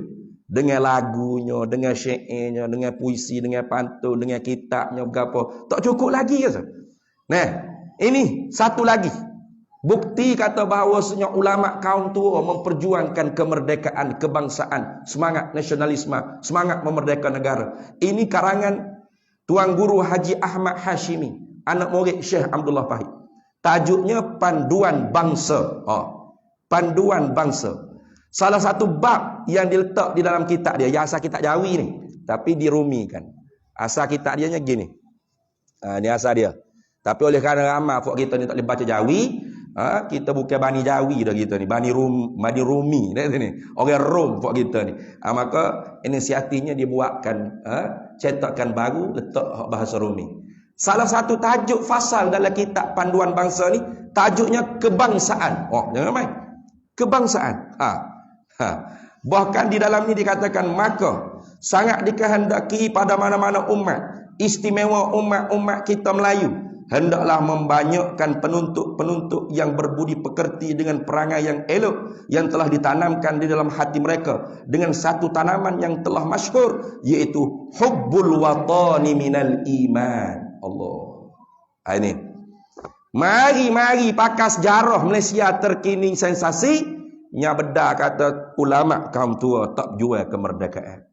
Dengan lagunya, dengan syairnya, dengan puisi, dengan pantun, dengan kitabnya, berapa. Tak cukup lagi ke? Ini satu lagi bukti kata bahawasanya ulama kaum tua memperjuangkan kemerdekaan kebangsaan, semangat nasionalisme, semangat memerdekakan negara. Ini karangan Tuan Guru Haji Ahmad Hashimi, anak murid Syekh Abdullah Fahim. Tajuknya Panduan Bangsa. Panduan Bangsa. Salah satu bab yang diletak di dalam kitab dia, yang asal kitab Jawi ni, tapi dirumikan. Asal kitab dia gini. Ni asal dia. Tapi oleh kerana ramai kita ni tak boleh baca Jawi, kita bukan Bani Jawi dah kita ni, Bani Rumi ni. Orang Rom buat kita ni. Maka inisiatifnya dibuatkan cetakan baru letak bahasa Rumi. Salah satu tajuk fasal dalam kitab Panduan Bangsa ni tajuknya kebangsaan. Jangan main. Kebangsaan. Bahkan di dalam ni dikatakan maka sangat dikehendaki pada mana-mana umat, istimewa umat-umat kita Melayu, hendaklah membanyakkan penuntut-penuntut yang berbudi pekerti dengan perangai yang elok yang telah ditanamkan di dalam hati mereka dengan satu tanaman yang telah masyhur, iaitu hubbul watani minal iman. Allah. Ini. Mari pakar sejarah Malaysia terkini sensasi. Nya beda kata ulama kaum tua tak jual kemerdekaan.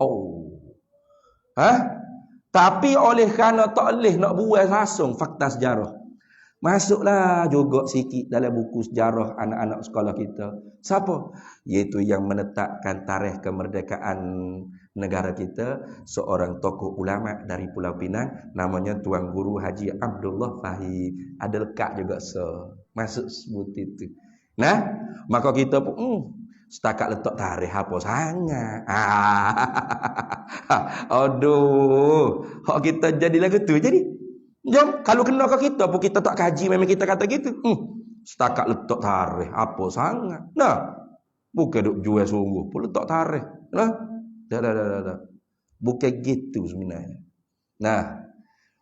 Tapi oleh kerana tak boleh nak buat langsung fakta sejarah, Masuklah juga sikit dalam buku sejarah anak-anak sekolah kita. Siapa? Iaitu yang menetapkan tarikh kemerdekaan negara kita, seorang tokoh ulama dari Pulau Pinang, namanya Tuan Guru Haji Abdullah Fahim. Ada lekat juga masuk sebut itu. Nah, maka kita pun setakat letak tarikh apa sangat. Aduh, hak kita jadi lagu tu jadi. Jom, kalau kena ke kita pun kita tak kaji, memang kita kata gitu. Setakat letak tarikh apa sangat. Nah, bukan duk jual sungguh pun letak tarikh. Nah, dah. Bukan gitu sebenarnya. Nah,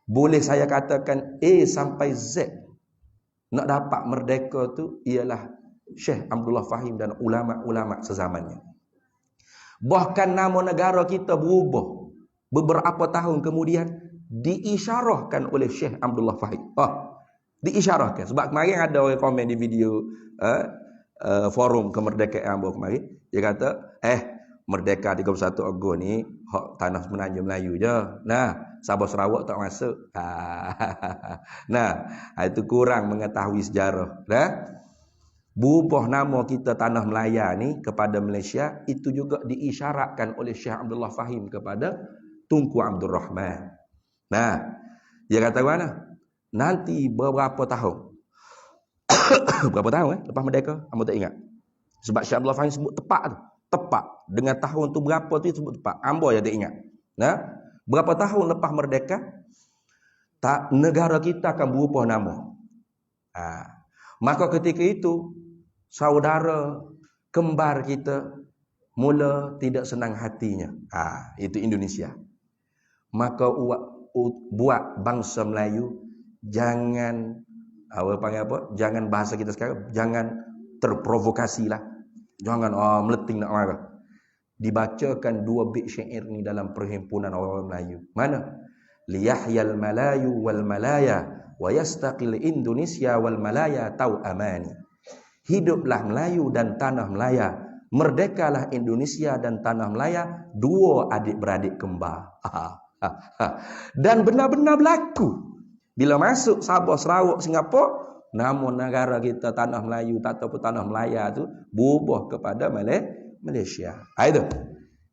boleh saya katakan A sampai Z nak dapat merdeka tu ialah Syekh Abdullah Fahim dan ulama-ulama sezamannya. Bahkan nama negara kita berubah beberapa tahun kemudian, diisyarahkan oleh Syekh Abdullah Fahim. Diisyarahkan. Sebab kemarin ada orang komen di video forum kemerdekaan kemarin. Dia kata, merdeka 31 Ogos ni hak tanah Semenanjung Melayu je. Nah, Sabah Sarawak tak masuk. Nah, itu kurang mengetahui sejarah. Nah, berubah nama kita Tanah Melaya ni kepada Malaysia, itu juga diisyaratkan oleh Syekh Abdullah Fahim kepada Tunku Abdul Rahman. Nah, dia kata mana? Nanti beberapa tahun. Berapa tahun lepas merdeka? Kamu tak ingat? Sebab Syekh Abdullah Fahim sebut tepat tu. Tepat. Dengan tahun tu berapa tu sebut tepat. Ambo yang tak ingat. Nah, berapa tahun lepas merdeka, negara kita akan berubah nama. Maka ketika itu, saudara kembar kita mula tidak senang hatinya. Itu Indonesia. Maka buat bangsa Melayu jangan jangan bahasa kita sekarang, jangan terprovokasilah, jangan meleting nak marah. Dibacakan 2 bait syair ni dalam perhimpunan orang Melayu. Mana? Liyahyal Malayu wal Malaya wa yastaqil Indonesia wal Malaya tau amani. Hiduplah Melayu dan tanah Melaya, merdekalah Indonesia dan tanah Melaya, 2 adik-beradik kembar. Dan benar-benar berlaku. Bila masuk Sabah, Sarawak, Singapura, nama negara kita Tanah Melayu ataupun Tanah Melaya tu berubah kepada Malaysia. Itu.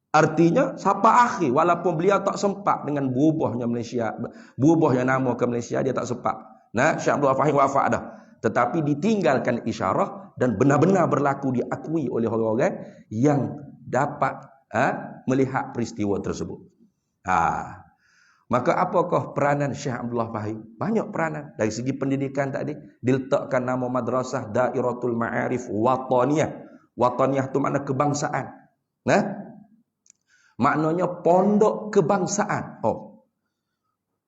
Artinya siapa akhir, walaupun beliau tak sempat dengan berubahnya Malaysia, berubahnya nama ke Malaysia, dia tak sempat. Nah, Syekh Abdullah Fahim wafat dah. Tetapi ditinggalkan isyarah dan benar-benar berlaku, diakui oleh orang-orang yang dapat melihat peristiwa tersebut. Maka apakah peranan Syekh Abdullah Fahim? Banyak peranan. Dari segi pendidikan tadi, diletakkan nama madrasah Dairatul Ma'arif Wataniyah. Wataniyah itu makna kebangsaan. Nah, maknanya pondok kebangsaan.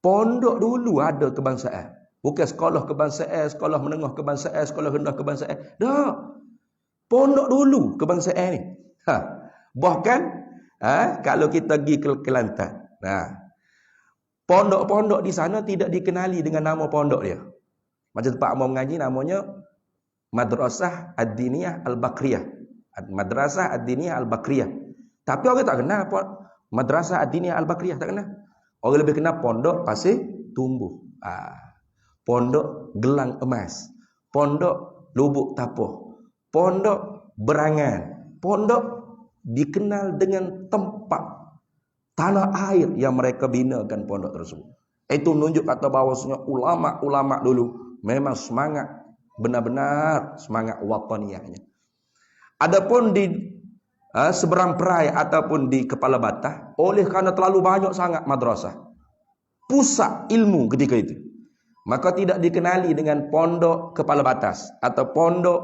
Pondok dulu ada kebangsaan. Bukan sekolah kebangsaan, sekolah menengah kebangsaan, sekolah rendah kebangsaan. Dah. Pondok dulu kebangsaan ni. Bahkan kalau kita pergi ke Kelantan, pondok-pondok di sana tidak dikenali dengan nama pondok dia. Macam tempat mau mengaji namanya Madrasah Ad-Diniyah Al-Bakriyah. Madrasah Ad-Diniyah Al-Bakriyah. Tapi orang tak kenal apa Madrasah Ad-Diniyah Al-Bakriyah, tak kenal. Orang lebih kenal pondok Pasir Tumbuh. Pondok Gelang Emas. Pondok Lubuk Tapoh. Pondok Berangan. Pondok dikenal dengan tempat tanah air yang mereka binakan pondok tersebut. Itu menunjuk kata bahawasanya ulama-ulama dulu memang semangat, benar-benar semangat wataniyahnya. Adapun di seberang perai ataupun di Kepala Batah, oleh kerana terlalu banyak sangat madrasah, pusat ilmu ketika itu, maka tidak dikenali dengan pondok Kepala Batas atau pondok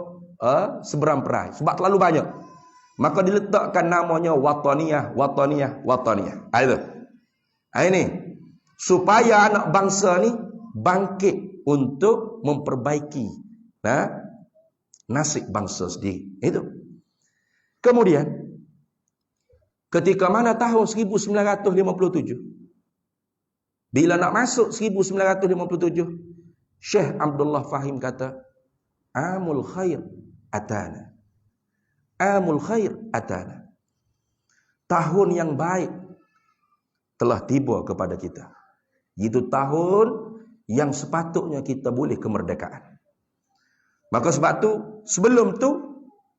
seberang perai, sebab terlalu banyak. Maka diletakkan namanya Wataniyah. Itu. Ini supaya anak bangsa ni bangkit untuk memperbaiki nasib bangsa sendiri. Itu. Kemudian ketika mana tahun 1957, bila nak masuk 1957, Syekh Abdullah Fahim kata, Amul khair atana. Amul khair atana. Tahun yang baik telah tiba kepada kita. Itu tahun yang sepatutnya kita boleh kemerdekaan. Maka sebab tu, sebelum tu,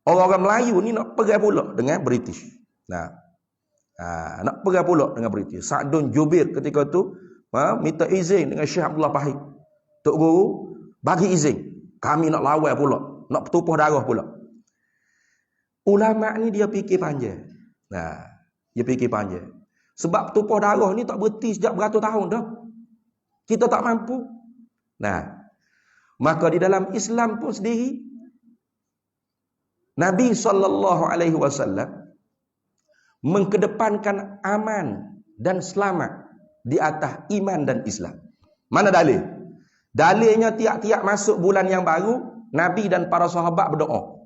orang-orang Melayu ni nak perang pula dengan British. Nak perang pula dengan British. Sa'dun Jubir ketika tu minta izin dengan Syekh Abdullah Pahit. Tok Guru bagi izin. Kami nak lawan pula, nak bertumpah darah pula. Ulama ni dia fikir panjang. Dia fikir panjang. Sebab tumpah darah ni tak berhenti sejak beratus tahun dah. Kita tak mampu. Maka di dalam Islam pun sendiri, Nabi SAW mengkedepankan aman dan selamat di atas iman dan Islam. Mana dalil? Dalilnya tiap-tiap masuk bulan yang baru, Nabi dan para sahabat berdoa.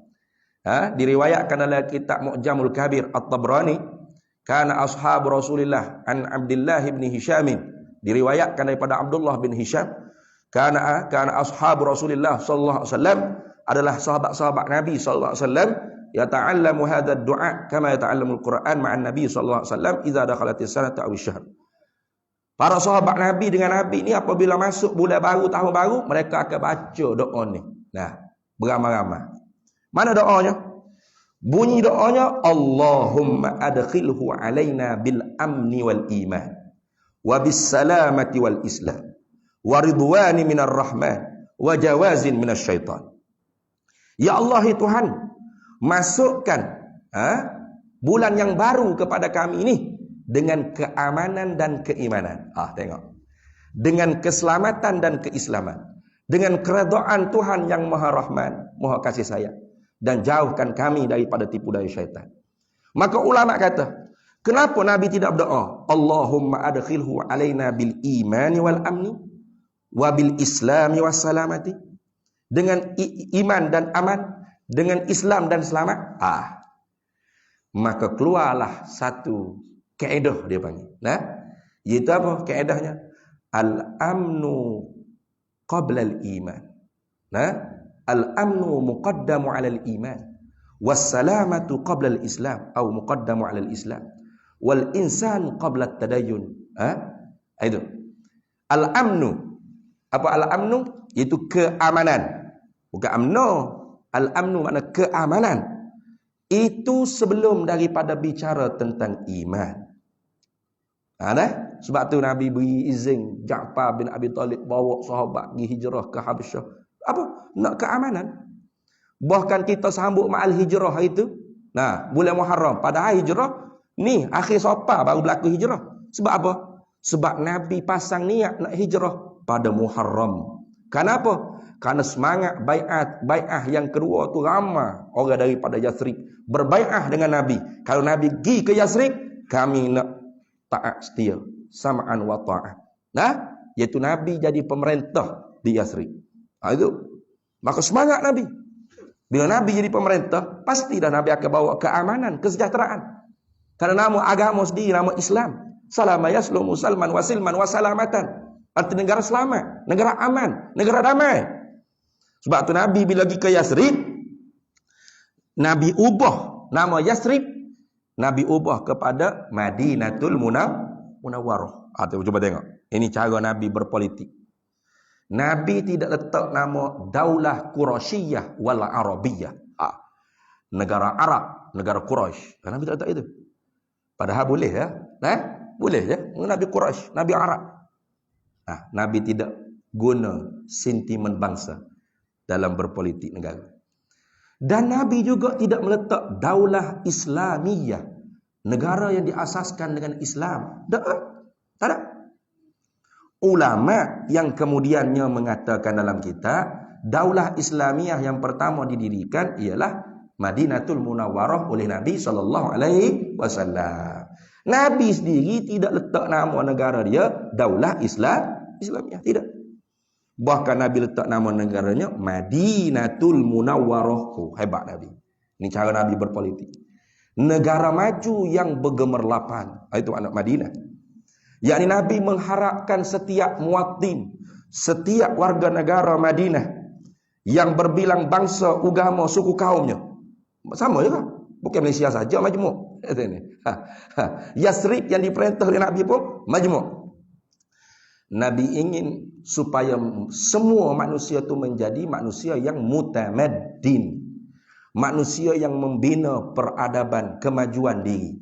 Diriwayatkan dalam kitab Mu'jamul Kabir At-Tabrani, kana ashab Rasulillah an Abdullah bin Hisham. Diriwayatkan daripada Abdullah bin Hisham, kana ashab Rasulillah sallallahu alaihi wasallam, adalah sahabat-sahabat Nabi sallallahu alaihi wasallam, yata'allamu hadha ad-du'a kama yata'allamul Quran ma'an Nabi sallallahu alaihi wasallam idza dakhalatis sanata aw asy-syahr. Para sahabat Nabi dengan Nabi ni apabila masuk bulan baru, tahun baru, mereka akan baca doa ni. Beramai-ramai. Mana doanya? Bunyi doanya, Allahumma adkhilhu alaina bil amni wal iman wa bis salamati wal islam wa ridwani minar rahman wa jawazin minas syaitan. Ya Allah Tuhan, masukkan bulan yang baru kepada kami ini dengan keamanan dan keimanan. Tengok. Dengan keselamatan dan keislaman. Dengan keredaan Tuhan yang Maha Rahman, Maha Kasih Sayang. Dan jauhkan kami daripada tipu daya syaitan. Maka ulama kata, kenapa Nabi tidak berdoa? Allahumma adkhilhu alaina bil imani wal amni wa bil islami was salamati. Dengan iman dan aman, dengan Islam dan selamat. Maka keluarlah satu kaedah dia panggil. Iaitu apa kaedahnya? Al-amnu qabla al-iman. Al-amnu muqaddamu 'ala al-iman. Was-salamatu qabla al-islam atau muqaddamu 'ala al-islam. Wal insan qabla at-tadayyun. Itu. Al-amnu. Apa al-amnu? Iaitu keamanan. Bukan amno. Al-amnu makna keamanan. Itu sebelum daripada bicara tentang iman. Sebab tu Nabi beri izin Ja'far bin Abi Talib bawa sahabat pergi hijrah ke Habasyah. Apa? Nak keamanan. Bahkan kita sambut ma'al hijrah itu. Bulan Muharram. Pada hari hijrah, ni akhir Safar baru berlaku hijrah. Sebab apa? Sebab Nabi pasang niat nak hijrah pada Muharram. Kenapa? Kerana semangat bai'ah yang kedua tu ramai orang daripada Yathrib berbai'ah dengan Nabi. Kalau Nabi pergi ke Yathrib, kami nak taat setia, sam'an wa ta'ah. Iaitu Nabi jadi pemerintah di Yathrib. Itu. Maka semangat Nabi. Bila Nabi jadi pemerintah, pasti dah Nabi akan bawa keamanan, kesejahteraan. Kerana nama agama sendiri nama Islam. Salama yaslumu salman wa silman wa salamatan. Arti negara selamat, negara aman, negara damai. Sebab tu Nabi bila pergi ke Yathrib, Nabi ubah nama Yathrib, Nabi ubah kepada Madinatul Munawwarah. Cuba tengok. Ini cara Nabi berpolitik. Nabi tidak letak nama Daulah Quraisyiyah wal Arabiyah. Negara Arab, negara Quraisy. Nabi tak letak itu. Padahal boleh ya. Boleh ya. Nabi Quraisy, Nabi Arab. Nabi tidak guna sentimen bangsa dalam berpolitik negara. Dan Nabi juga tidak meletak Daulah Islamiyah, negara yang diasaskan dengan Islam. Tak ada. Ulama yang kemudiannya mengatakan dalam kitab, Daulah Islamiyah yang pertama didirikan ialah Madinatul Munawwarah oleh Nabi SAW. Nabi sendiri tidak letak nama negara dia Daulah Islamiyah. Tidak. Bahkan Nabi letak nama negaranya Madinatul Munawwarah. Hebat Nabi. Ini cara Nabi berpolitik. Negara maju yang bergemerlapan. Itu anak Madinah. Yakni Nabi mengharapkan setiap muwatin, setiap warga negara Madinah yang berbilang bangsa, agama, suku kaumnya. Sama juga. Bukan Malaysia saja majmuk. Yathrib yang diperintah oleh Nabi pun majmuk. Nabi ingin supaya semua manusia itu menjadi manusia yang mutamaddin. Manusia yang membina peradaban, kemajuan diri.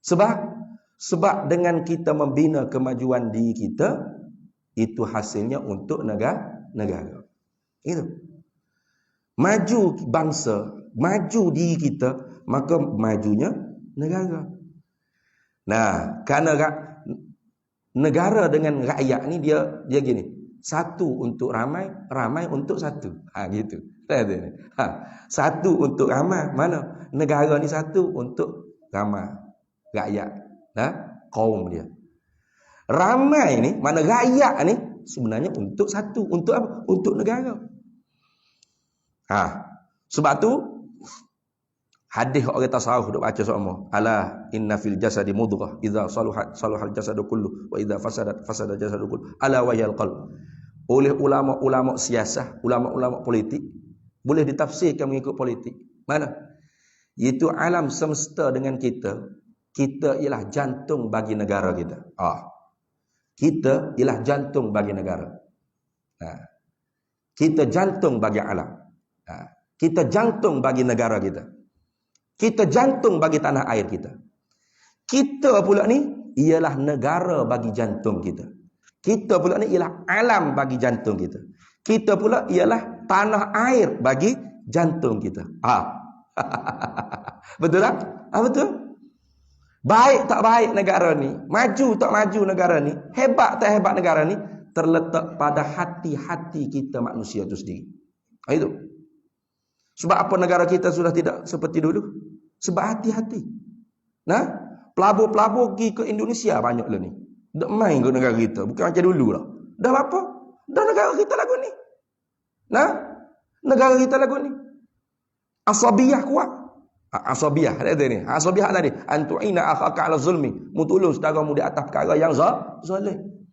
Sebab dengan kita membina kemajuan diri kita, itu hasilnya untuk negara. Itu. Maju bangsa, maju diri kita, maka majunya negara. Nah, kerana negara dengan rakyat ni dia gini. Satu untuk ramai, ramai untuk satu. Gitu. Satu untuk ramai, mana? Negara ni satu untuk ramai rakyat. Kaum dia. Ramai ni, mana rakyat ni sebenarnya untuk satu, untuk apa? Untuk negara. Sebab tu hadis orang tasawuf duk baca semua. Ala inna fil jasadi mudghah idza saluhal jasadu kullu wa idza fasada jasadu kullu. Ala wajal qalb. Oleh ulama-ulama siasah, ulama-ulama politik boleh ditafsirkan mengikut politik. Mana? Iaitu alam semesta dengan kita. Kita ialah jantung bagi negara kita. Kita ialah jantung bagi negara. Kita jantung bagi alam. Kita jantung bagi negara kita. Kita jantung bagi tanah air kita. Kita pula ni ialah negara bagi jantung kita. Kita pula ni ialah alam bagi jantung kita. Kita pula ialah tanah air bagi jantung kita. Betul tak? Betul. Baik tak baik negara ni, maju tak maju negara ni, hebat tak hebat negara ni, terletak pada hati-hati kita manusia itu sendiri. Itu. Sebab apa negara kita sudah tidak seperti dulu? Sebab hati-hati. Pelabur-pelabur pergi ke Indonesia banyak lah ni. Dak main ke negara kita, bukan macam dulu lah. Dah apa? Dah negara kita lagu ni. Negara kita lagu ni. Asabiyah kuat. Asabiyah ada ni. Asabiyah tadi, antu'ina akhaka 'ala zulmi. Mutulus saudaramu di atas perkara yang zalim.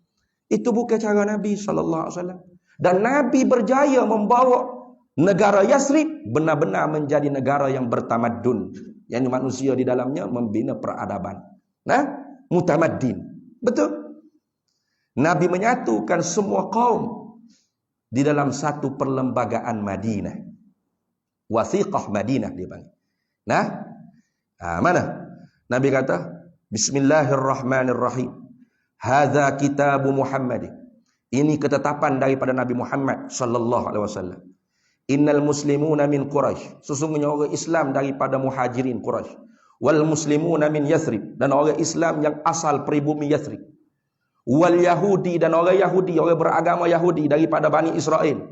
Itu bukan cara Nabi sallallahu alaihi wasallam. Dan Nabi berjaya membawa negara Yasrib benar-benar menjadi negara yang bertamadun. Yang manusia di dalamnya membina peradaban. Mutamaddin. Betul? Nabi menyatukan semua kaum di dalam satu perlembagaan Madinah. Wasiqah Madinah dia panggil. Mana? Nabi kata, Bismillahirrahmanirrahim. Hadza kitabu Muhammad. Ini ketetapan daripada Nabi Muhammad sallallahu alaihi wasallam. Innal muslimuna min Quraisy. Sesungguhnya orang Islam daripada muhajirin Quraisy. Wal muslimuna min Yathrib. Dan orang Islam yang asal peribumi Yathrib. Wal Yahudi dan orang Yahudi, orang beragama Yahudi daripada Bani Israel.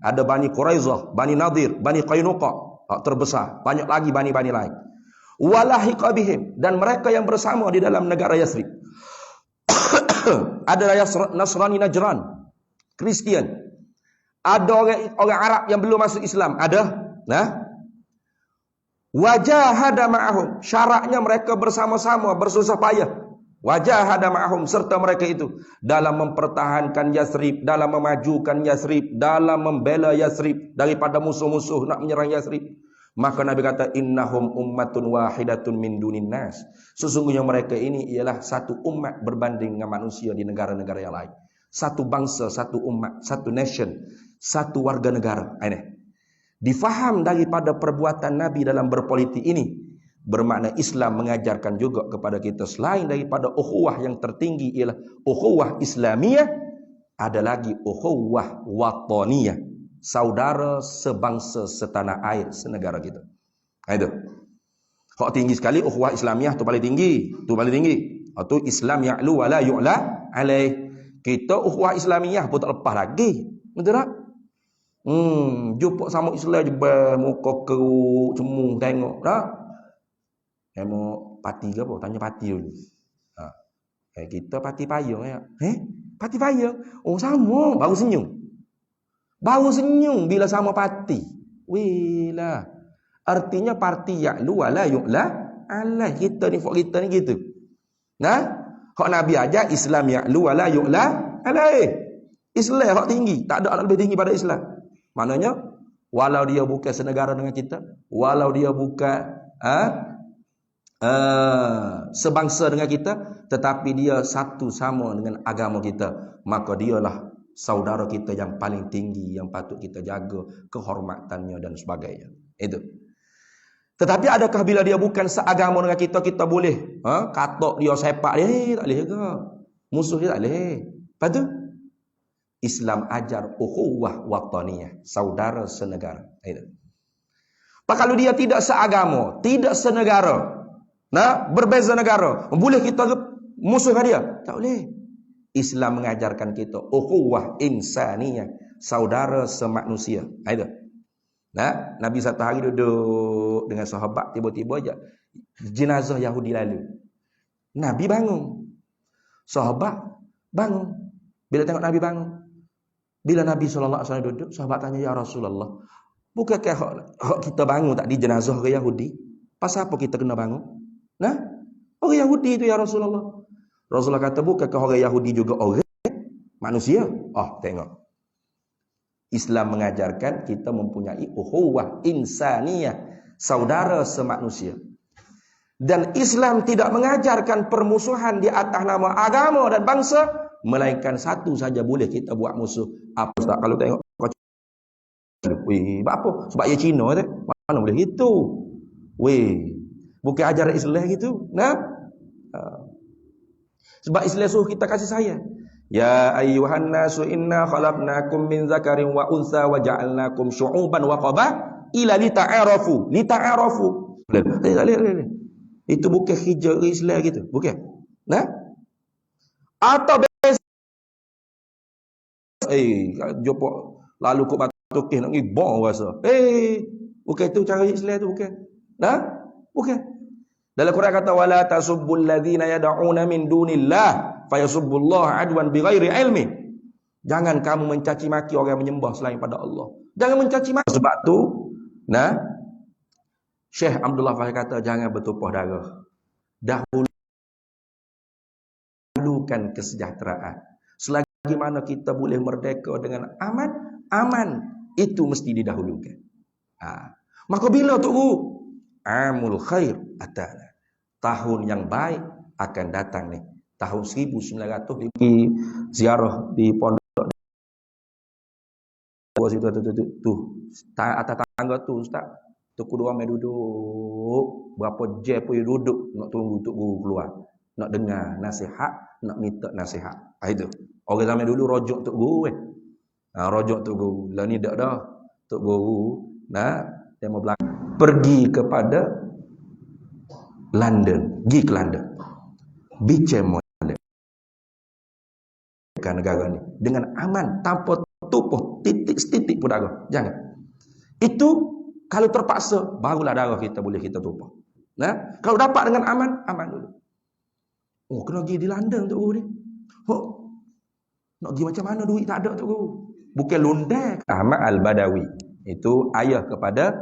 Ada Bani Quraizah, Bani Nadir, Bani Qainuqa. Terbesar. Banyak lagi bani-bani lain. Walahiqa bihim. Dan mereka yang bersama di dalam negara Yathrib. Ada Nasrani Najran. Kristian. Ada orang Arab yang belum masuk Islam. Ada. Wajahada ma'ahum. Syaratnya mereka bersama-sama bersusah payah. Wajahada ma'ahum. Serta mereka itu dalam mempertahankan Yathrib, dalam memajukan Yathrib, dalam membela Yathrib daripada musuh-musuh nak menyerang Yathrib. Maka Nabi kata, innahum ummatun wahidatun min dunin nas. Sesungguhnya mereka ini ialah satu umat berbanding dengan manusia di negara-negara yang lain. Satu bangsa, satu umat, satu nation, satu warga negara. Ini difaham daripada perbuatan Nabi dalam berpolitik ini. Bermakna Islam mengajarkan juga kepada kita selain daripada ukhuwah yang tertinggi ialah ukhuwah Islamiyah, ada lagi ukhuwah wataniyah, saudara sebangsa setanah air senegara kita. Itu. Hak tinggi sekali ukhuwah Islamiyah tu paling tinggi, tu Islam ya'lu wa la yu'la alaih. Kita ukhuwah Islamiyah pun tak lepas lagi. Betul tak? Jumpa sama Islam je muka keruk, cemung tengok dah. Mau parti ke apa? Tanya parti dulu. Kita parti payung ya. Parti payung? Oh sama, baru senyum. Baru senyum bila sama parti. Wilah. Artinya parti ya'lu wa la yu'la alai. Kita ni gitu. Hak Nabi ajar Islam ya'lu wa la yu'la alai. Islam hak tinggi, tak ada lebih tinggi pada Islam. Maknanya walau dia bukan senegara dengan kita, walau dia bukan sebangsa dengan kita, tetapi dia satu sama dengan agama kita, maka dialah saudara kita yang paling tinggi yang patut kita jaga kehormatannya dan sebagainya. Itu. Tetapi adakah bila dia bukan seagama dengan kita, kita boleh katok dia, sepak dia? Tak boleh ke? Musuh dia tak boleh. Lepas tu Islam ajar ukhuwah wataniyah, saudara senegara. Itu. Pak, kalau dia tidak seagama, tidak senegara, berbeza negara, boleh kita musuh dengan dia? Tak boleh. Islam mengajarkan kita ukhuwah insaniyah, saudara semanusia. Itu. Nabi satu hari duduk dengan sahabat, tiba-tiba aja jenazah Yahudi lalu. Nabi bangun. Sahabat bangun. Bila tengok Nabi bangun, bila Nabi SAW duduk, sahabat tanya, ya Rasulullah, bukankah hak kita bangun tak di jenazah ke Yahudi? Pasal apa kita kena bangun? Orang Yahudi itu ya Rasulullah. Rasulullah kata, bukankah orang Yahudi juga orang manusia? Tengok. Islam mengajarkan kita mempunyai ukhuwah insaniyah, saudara semanusia. Dan Islam tidak mengajarkan permusuhan di atas nama agama dan bangsa, melainkan satu saja boleh kita buat musuh. Apa Ustaz? Kalau tengok apa? Sebab ia Cina tu. Mana boleh gitu? Bukan ajaran Islam gitu. Sebab Islam suruh kita kasih sayang. Ya ayyuhan nasu inna khalaqnakum min zakarin wa untha wa ja'alnakum syu'uban wa qabaila lita'arafu. Itu bukan hijab Islam gitu. Bukan. Atau jumpa lalu kau batukih nak pergi bong rasa. Bukan itu cara Islam tu, bukan. Bukan. Dalam Quran kata wala tasubbul ladzina yad'una min dunillah fayasubbullaha adwan bighairi ilmi. Jangan kamu mencaci maki orang yang menyembah selain pada Allah. Jangan mencaci maki. Sebab tu Syekh Abdullah Fahid kata jangan bertumpah darah. Dahulukan kesejahteraan. Selagi mana kita boleh merdeka dengan aman itu mesti didahulukan. Maka bila tu amul khair atana, tahun yang baik akan datang ni. Tahun 1900 di ziarah di pondok tu atas tangga tu ustaz. Tu kedua mai duduk, berapa jam pun duduk nak tunggu untuk guru keluar, nak dengar nasihat, nak minta nasihat. Itu. Orang zaman dulu rojok tok guru rojok tok guru. Lah ni dak dah. Tok guru dia mau pergi kepada London, pergi ke London. Bicara negara ni dengan aman tanpa tupuh titik-titik pun darah. Jangan. Itu kalau terpaksa barulah darah kita boleh kita tumpah. Kalau dapat dengan aman dulu. Kena pergi di London tok guru ni. Nak pergi macam mana duit tak ada tok guru. Bukan lundai. Ahmad Al-Badawi itu ayah kepada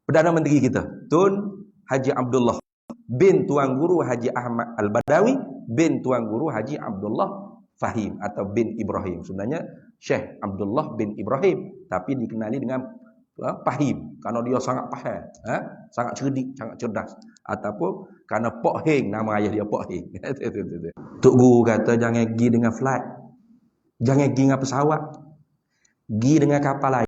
Perdana Menteri kita, Tun Haji Abdullah bin Tuan Guru Haji Ahmad Al-Badawi bin Tuan Guru Haji Abdullah Fahim atau bin Ibrahim. Sebenarnya Syekh Abdullah bin Ibrahim, tapi dikenali dengan Fahim kerana dia sangat faham, sangat cerdik, sangat cerdas, ataupun kerana Pok Heng, nama ayah dia Pok Heng. Tok Guru kata jangan pergi dengan flight, jangan pergi dengan pesawat, pergi dengan kapal layar.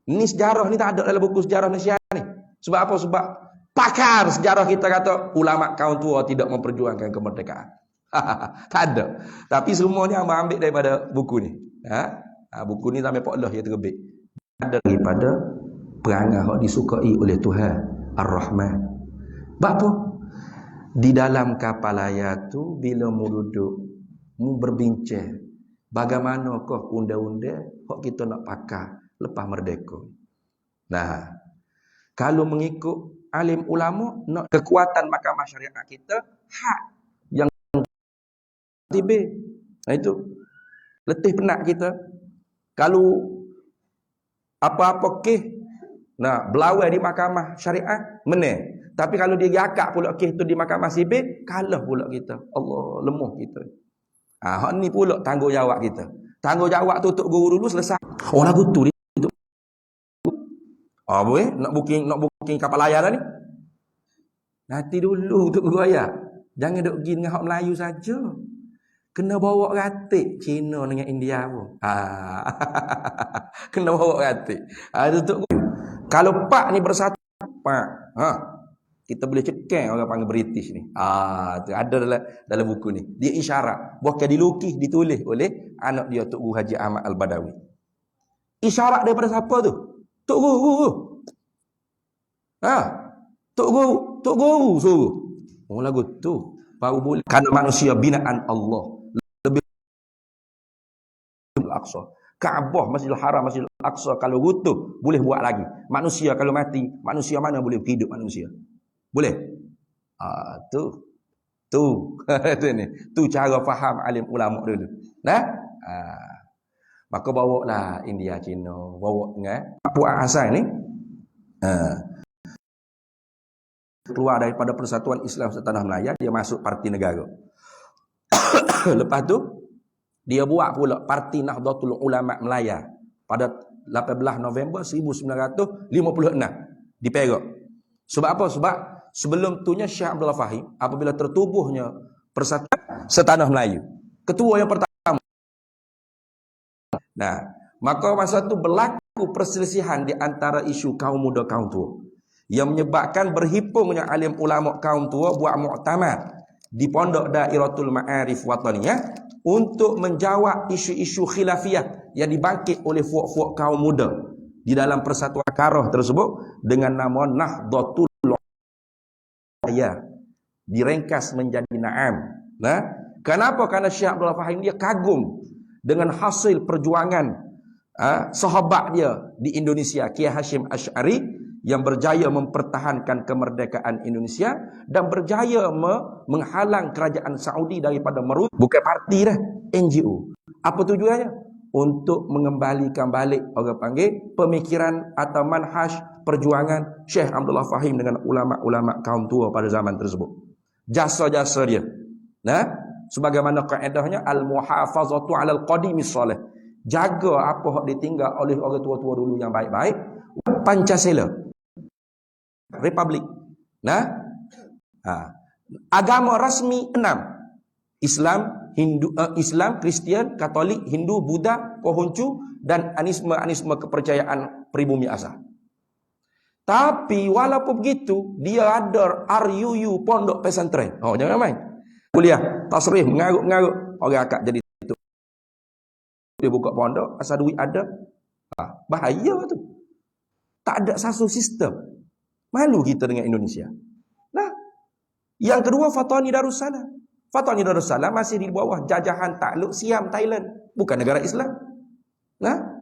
Ini sejarah ni tak ada dalam buku sejarah Malaysia ni. Sebab apa? Sebab pakar sejarah kita kata ulama kaum tua tidak memperjuangkan kemerdekaan. Tak ada. Tapi semuanya ambil daripada buku ni. Buku ni sampai Pak Allah yang terbit. Ada daripada perangai yang disukai oleh Tuhan Ar-Rahman. Sebab apa? Di dalam kapal layar tu bila mu duduk, mu berbincang bagaimanakah undang-undang hak kita nak pakai lepas merdeka. Kalau mengikut alim ulama, nak kekuatan mahkamah syariat kita, hak yang tiba. Itu letih penat kita. Kalau apa-apa kes berlawan di mahkamah syariat, menang. Tapi kalau dia akak pula kes tu di mahkamah sipil, kalah pula kita. Allah, lemah kita. Hak ni pula tanggungjawab kita. Tanggungjawab tu untuk guru dulu selesai. Lagu tu boleh nak booking kapal layar dah ni. Nanti dulu Tok Guru ayat. Jangan duk pergi dengan hak Melayu saja. Kena bawa ratik Cina dengan India pun. Kena bawa ratik. Itu Tok Guru. Kalau pak ni bersatu, pak, kita boleh cekang orang panggil British ni. Tu ada dalam buku ni. Dia isyarat. Bukan dilukis, ditulis oleh anak dia Tok Guru Haji Ahmad Al-Badawi. Isyarat daripada siapa tu? Tok Guru. Tok Guru suruh. Oh lagu tu. Baru boleh. Kerana manusia binaan Allah. Lebih Al-Aqsa. Kaabah, Masjidil Haram, Masjidil Aqsa kalau runtuh boleh buat lagi. Manusia kalau mati, manusia mana boleh hidup manusia? Boleh? Tu ni. Tu cara faham alim ulama dulu. Nah? Maka bawa lah India, Cina, bawa dengan Papua asal ni. Keluar daripada Persatuan Islam Setanah Melaya, dia masuk Parti Negara. Lepas tu dia buat pula Parti Nahdlatul Ulama Melaya pada 18 November 1956 di Perak. Sebab apa? Sebab sebelum tunya Syekh Abdullah Fahim apabila tertubuhnya Persatuan Setanah Melayu, ketua yang pertama. Nah, maka masa tu berlaku perselisihan di antara isu kaum muda kaum tua yang menyebabkan berhimpungnya alim ulama kaum tua buat muktamar di Pondok Dairatul Ma'arif Wataniyah untuk menjawab isu-isu khilafiyah yang dibangkit oleh fuak-fuak kaum muda di dalam persatuan karah tersebut dengan nama Nahdlatul Ulama, diringkas menjadi Naam. Nah, kenapa? Karena Syekh Abdullah Fahim dia kagum dengan hasil perjuangan sahabat dia di Indonesia, Kiai Hashim Asy'ari, yang berjaya mempertahankan kemerdekaan Indonesia dan berjaya menghalang kerajaan Saudi daripada meruntuh. Bukan parti dah, NGO. Apa tujuannya? Untuk mengembalikan balik orang panggil pemikiran atau manhaj perjuangan Syekh Abdullah Fahim dengan ulama-ulama kaum tua pada zaman tersebut. Jasa-jasa dia. Nah, sebagaimana kaedahnya al-muhafazatu 'alal qadimis salih. Jaga apa yang ditinggal oleh orang tua-tua dulu yang baik-baik. Pancasila. Republik. Nah, agama rasmi 6. Islam, Kristian, Katolik, Hindu, Buddha, Konghucu dan anisme kepercayaan pribumi asal. Tapi walaupun begitu, dia ada RUU pondok pesantren. Jangan main. Kuliah tasrih mengarut-mengarut orang akak jadi itu. Dia buka pondok, asal duit ada. Bahaya tu. Tak ada satu sistem. Malu kita dengan Indonesia. Nah, yang kedua Fatani Darussalam. Fatani Darussalam masih di bawah jajahan takluk Siam Thailand, bukan negara Islam. Nah,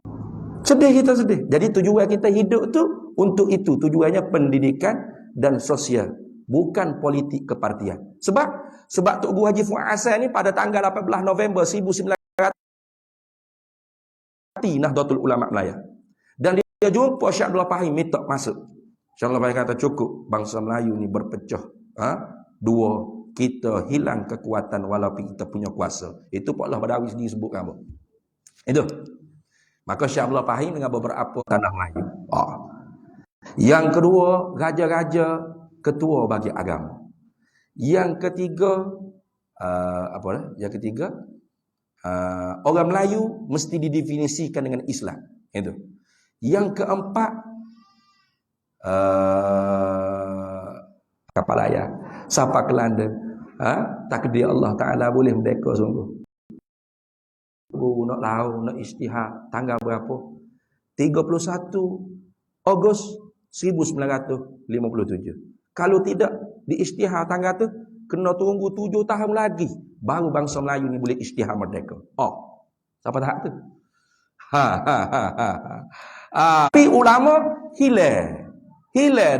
sedih kita sedih. Jadi tujuan kita hidup tu untuk itu, tujuannya pendidikan dan sosial, bukan politik kepartian. Sebab Tok Guru Haji Fuad Hasan ni pada tanggal 18 November 1900 Nahdlatul Ulama Melaya. Dan dia jumpa Syekh Abdullah Fahim minta masuk. Syekh Abdullah Fahim kata cukup, bangsa Melayu ni berpecah. Dua, kita hilang kekuatan walaupun kita punya kuasa. Itu Pak Allah Badawi sendiri sebut kamu. Itu. Maka Syekh Abdullah Fahim dengan beberapa tanah Melayu. Yang kedua, raja-raja ketua bagi agama. Yang ketiga, orang Melayu mesti didefinisikan dengan Islam. Itu. Yang keempat, kapal layar, siapa kelanda, takdir Allah Ta'ala boleh merdeka sungguh. Guru nak lau, nak istihad, tanggal berapa? 31 Ogos 1957. Kalau tidak diistihad tanggal tu, kena tunggu 7 tahun lagi baru bangsa Melayu ni boleh istihad merdeka. Siapa tahap tu? Tapi ulama hilang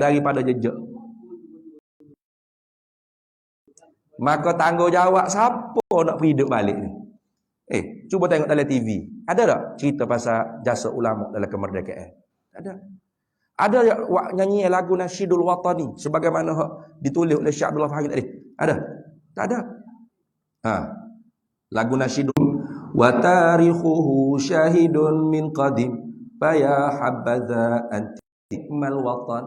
daripada jejak. Maka tanggungjawab siapa nak hidup balik ni? Cuba tengok dalam TV. Ada tak cerita pasal jasa ulama dalam kemerdekaan? Ada nyanyi lagu Nasyidul Watani sebagaimana ditulis oleh Syekh Abdullah Fahim tadi? Ada? Tak ada. Lagu Nasyidul wa tarikhuhu syahidun min qadim faya habadza antimal watan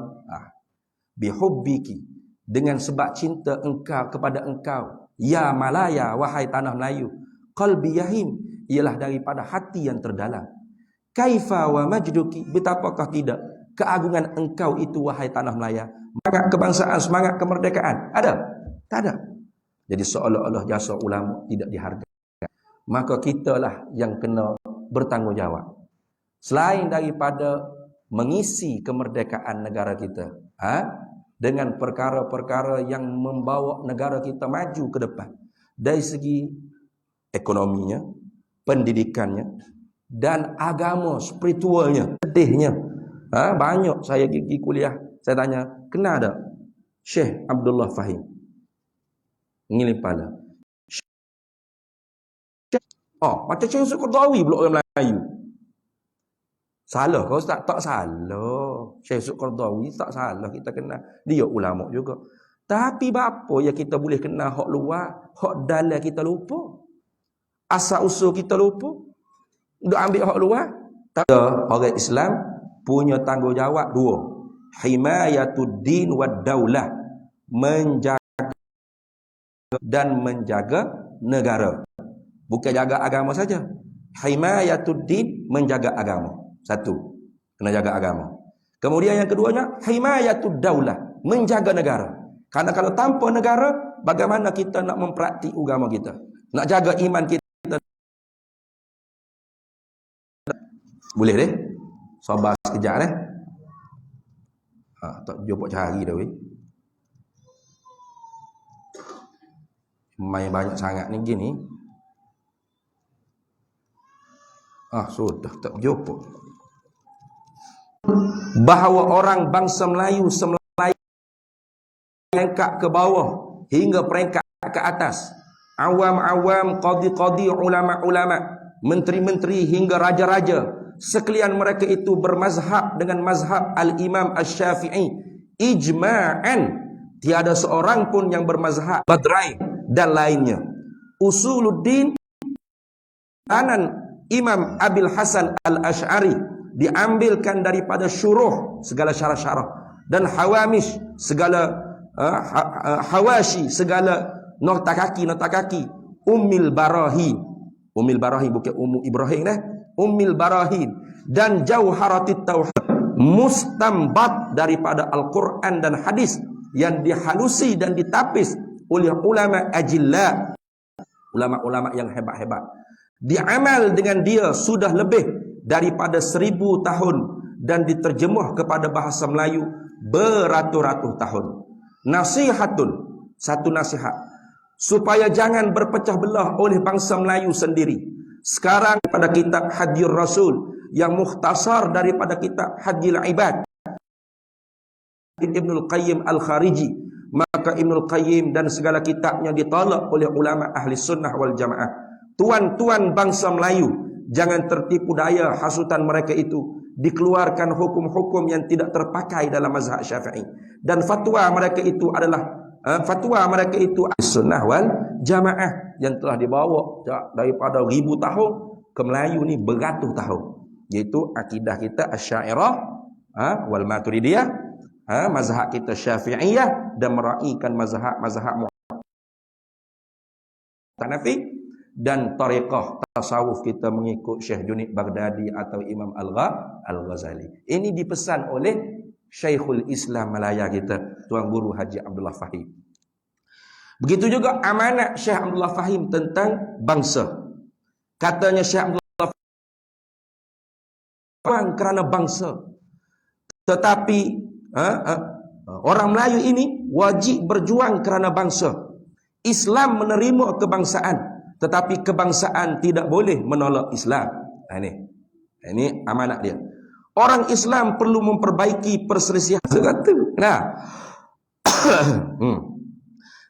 bihubbiki dengan sebab cinta engkau kepada engkau, ya Malaya, wahai tanah Melayu, qalbi yahim, ialah daripada hati yang terdalam. Kaifa wa majduki, betapakah tidak keagungan engkau itu, wahai tanah Melaya. Semangat kebangsaan, semangat kemerdekaan ada? Tak ada. Jadi seolah-olah jasa ulama tidak dihargai. Maka kitalah yang kena bertanggungjawab. Selain daripada mengisi kemerdekaan negara kita, dengan perkara-perkara yang membawa negara kita maju ke depan dari segi ekonominya, pendidikannya, dan agama spiritualnya. Sedihnya, banyak saya pergi kuliah, saya tanya, kenal tak Syekh Abdullah Fahim? Ngiling kepala. Macam Syekh Yusuf Qaradawi pula orang Melayu. Salah kau Ustaz? Tak salah. Syekh Yusuf Qaradawi tak salah, kita kenal. Dia ulama juga. Tapi apa yang kita boleh kenal hak luar, hak dalam kita lupa. Asal usul kita lupa. Duk ambil hak luar. Tak ada. Orang Islam punya tanggungjawab dua. Himayatuddin wad daulah. Menjaga dan menjaga negara. Bukan jaga agama saja. Himayatuddin, menjaga agama. Satu, kena jaga agama. Kemudian yang keduanya, himayatud daulah, menjaga negara. Karena kalau tanpa negara, bagaimana kita nak mempraktik agama kita? Nak jaga iman kita? Boleh deh? Sabar sekejap deh. Tak jumpa cari dah weh. Main banyak sangat ni gini. Sudah tak jumpa. Bahawa orang bangsa Melayu peringkat ke bawah hingga peringkat ke atas, awam-awam, qadi-qadi, ulama-ulama, menteri-menteri hingga raja-raja, sekalian mereka itu bermazhab dengan mazhab al-Imam Asy-Syafi'i ijma'an. Tiada seorang pun yang bermazhab Badrai dan lainnya. Usuluddin anan Imam Abil Hasan Al-Asy'ari diambilkan daripada syuruh, segala syarah-syarah, dan hawamish, segala hawashi, segala nota kaki Ummil Barahin bukan Ummu Ibrahim Ummil Barahin, dan Jauharatit Tauhid, mustambat daripada Al-Quran dan hadis yang dihalusi dan ditapis oleh ulama ajilla, ulama-ulama yang hebat-hebat. Diamal dengan dia sudah lebih daripada 1000 tahun dan diterjemah kepada bahasa Melayu beratus-ratus tahun. Nasihatun, satu nasihat, supaya jangan berpecah belah oleh bangsa Melayu sendiri. Sekarang pada kitab Hadiyur Rasul yang mukhtasar daripada kitab Hadiyul Ibad Ibnul Qayyim Al-Khariji, maka Ibnul Qayyim dan segala kitabnya ditolak oleh ulama ahli sunnah wal jamaah. Tuan-tuan bangsa Melayu, jangan tertipu daya hasutan mereka itu. Dikeluarkan hukum-hukum yang tidak terpakai dalam mazhab Syafi'i, dan fatwa mereka itu adalah fatwa mereka itu sunnah wal jamaah yang telah dibawa daripada 1000 tahun ke Melayu ni beratus tahun, iaitu akidah kita Asy'ariyah wal Maturidiyah, mazhab kita Syafi'iyah, dan meraihkan mazhab Hanafi, dan tariqah tasawuf kita mengikut Syekh Junaid Baghdadi atau Imam Al-Ghazali. Ini dipesan oleh Syekhul Islam Malaya kita, Tuan Guru Haji Abdullah Fahim. Begitu juga amanat Syekh Abdullah Fahim tentang bangsa. Katanya Syekh Abdullah Fahim kerana bangsa. Tetapi orang Melayu ini wajib berjuang kerana bangsa. Islam menerima kebangsaan, tetapi kebangsaan tidak boleh menolak Islam. Ini amanat dia. Orang Islam perlu memperbaiki perselisihan.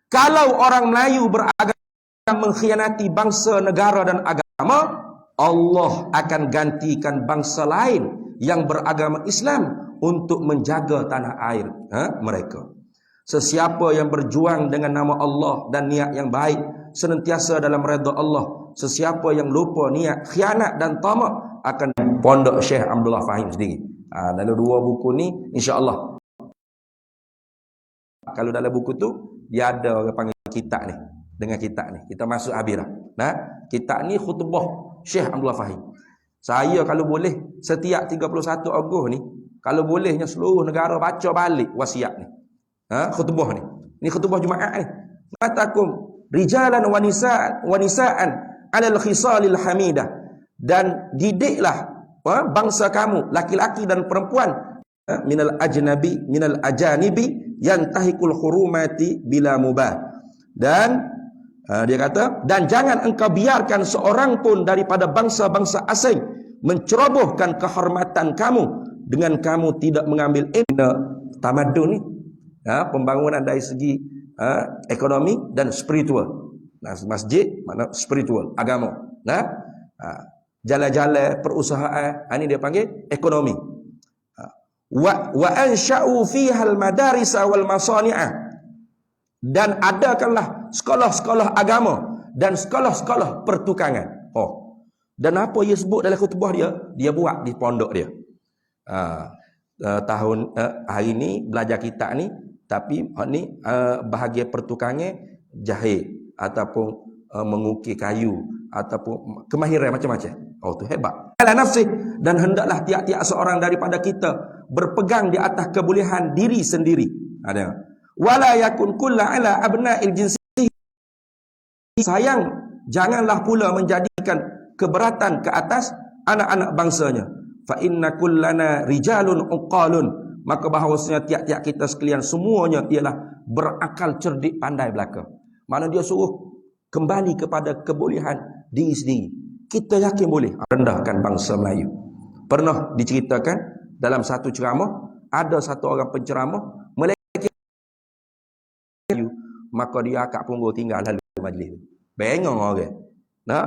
Kalau orang Melayu beragama mengkhianati bangsa, negara dan agama, Allah akan gantikan bangsa lain yang beragama Islam untuk menjaga tanah air mereka. Sesiapa yang berjuang dengan nama Allah dan niat yang baik, senantiasa dalam redha Allah. Sesiapa yang lupa niat, khianat dan tamak, akan pondok Syekh Abdullah Fahim sendiri. Lalu dua buku ni insya-Allah Kalau dalam buku tu dia ada orang panggil kitab ni. Dengan kitab ni kita masuk habis dah. Nah, kitab ni khutbah Syekh Abdullah Fahim. Saya kalau boleh setiap 31 Ogos ni, kalau bolehnya seluruh negara baca balik wasiat ni. Khutbah ni. Ni khutbah Jumaat ni. Matakum rijalan wa nisaan 'alal khisalil hamidah, dan didiklah bangsa kamu laki-laki dan perempuan minal ajanibi yantahikul hurumati bila mubah. Dan dia kata, dan jangan engkau biarkan seorang pun daripada bangsa-bangsa asing mencerobohkan kehormatan kamu dengan kamu tidak mengambil tamadun ni, pembangunan dari segi ekonomi dan spiritual. Nah, masjid mana spiritual, agama. Nah, jalan-jalan perusahaan, ini dia panggil ekonomi. Wa ansha'u fiha al-madarisa wal masani'a, dan adakanlah sekolah-sekolah agama dan sekolah-sekolah pertukangan. Dan apa dia sebut dalam khutbah dia buat di pondok dia. Hari ni belajar kitab ni, tapi ni bahagian pertukangan jahit ataupun mengukir kayu ataupun kemahiran macam-macam. Tu hebat. Ala nafsi, dan hendaklah tiap-tiap seorang daripada kita berpegang di atas kebolehan diri sendiri. Ada. Wala yakun kulla ala abna'il jinsi. Sayang, janganlah pula menjadikan keberatan ke atas anak-anak bangsanya. Fa inna kullana rijalun uqalun, maka bahawasanya tiap-tiap kita sekalian semuanya ialah berakal, cerdik, pandai belaka. Mana dia suruh kembali kepada kebolehan diri sendiri. Kita yakin boleh rendahkan bangsa Melayu. Pernah diceritakan dalam satu ceramah, ada satu orang penceramah maka dia akak punggur tinggal lalu majlis. Bengong orang.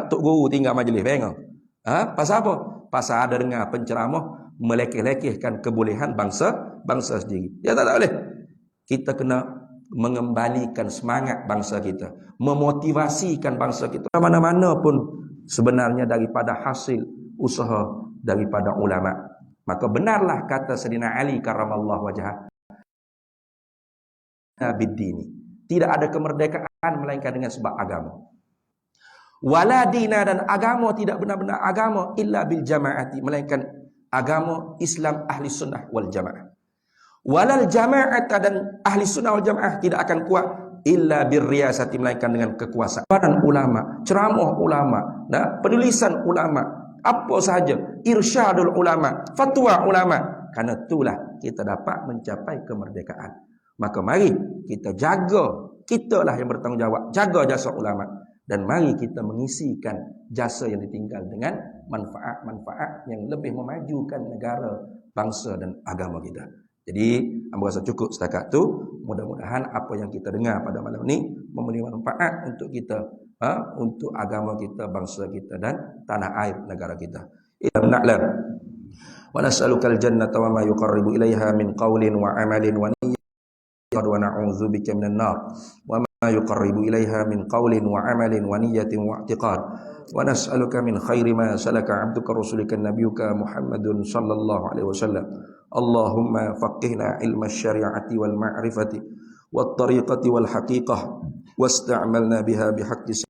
Tok guru tinggal majlis, bengong. Pasal apa? Pasal ada dengar penceramah melekeh-lekehkan kebolehan bangsa sendiri. Ya tak boleh. Kita kena mengembalikan semangat bangsa kita, memotivasikan bangsa kita. Mana-mana pun sebenarnya daripada hasil usaha daripada ulama. Maka benarlah kata Sayyidina Ali karramallahu wajhah, bid-dini. Tidak ada kemerdekaan melainkan dengan sebab agama. Wala dina, dan agama tidak benar-benar agama illa bil jamaati, melainkan agama Islam ahli sunnah wal jamaah. Walal jamaata, dan ahli sunnah wal jamaah tidak akan kuat illa bir riyasati, melainkan dengan kekuasaan ulama, ceramah ulama, penulisan ulama, apa sahaja, irsyadul ulama, fatwa ulama. Karena itulah kita dapat mencapai kemerdekaan. Maka mari kita jaga, kitalah yang bertanggungjawab, jaga jasa ulama. Dan mari kita mengisikan jasa yang ditinggal dengan manfaat-manfaat yang lebih memajukan negara, bangsa dan agama kita. Jadi, hamba rasa cukup setakat tu. Mudah-mudahan apa yang kita dengar pada malam ni memberi manfaat untuk kita, untuk agama kita, bangsa kita dan tanah air negara kita. Na'lam. Wa nas'alukal jannata wa ma yuqarribu ilaiha min qawlin wa amalin wa niyyah. Wa na'udzu bika minan nar wa ma yuqarribu ilaiha min qawlin wa amalin wa niyyatin wa i'tiqad. Wa nas'aluka min khairi ma salaka 'abduka rasulika nabiyyuka Muhammadun sallallahu alaihi wasallam. Allahumma faqihna ilma syari'ati wal ma'rifati wat tariqati wal haqiqah wasta'malna biha bihaqqi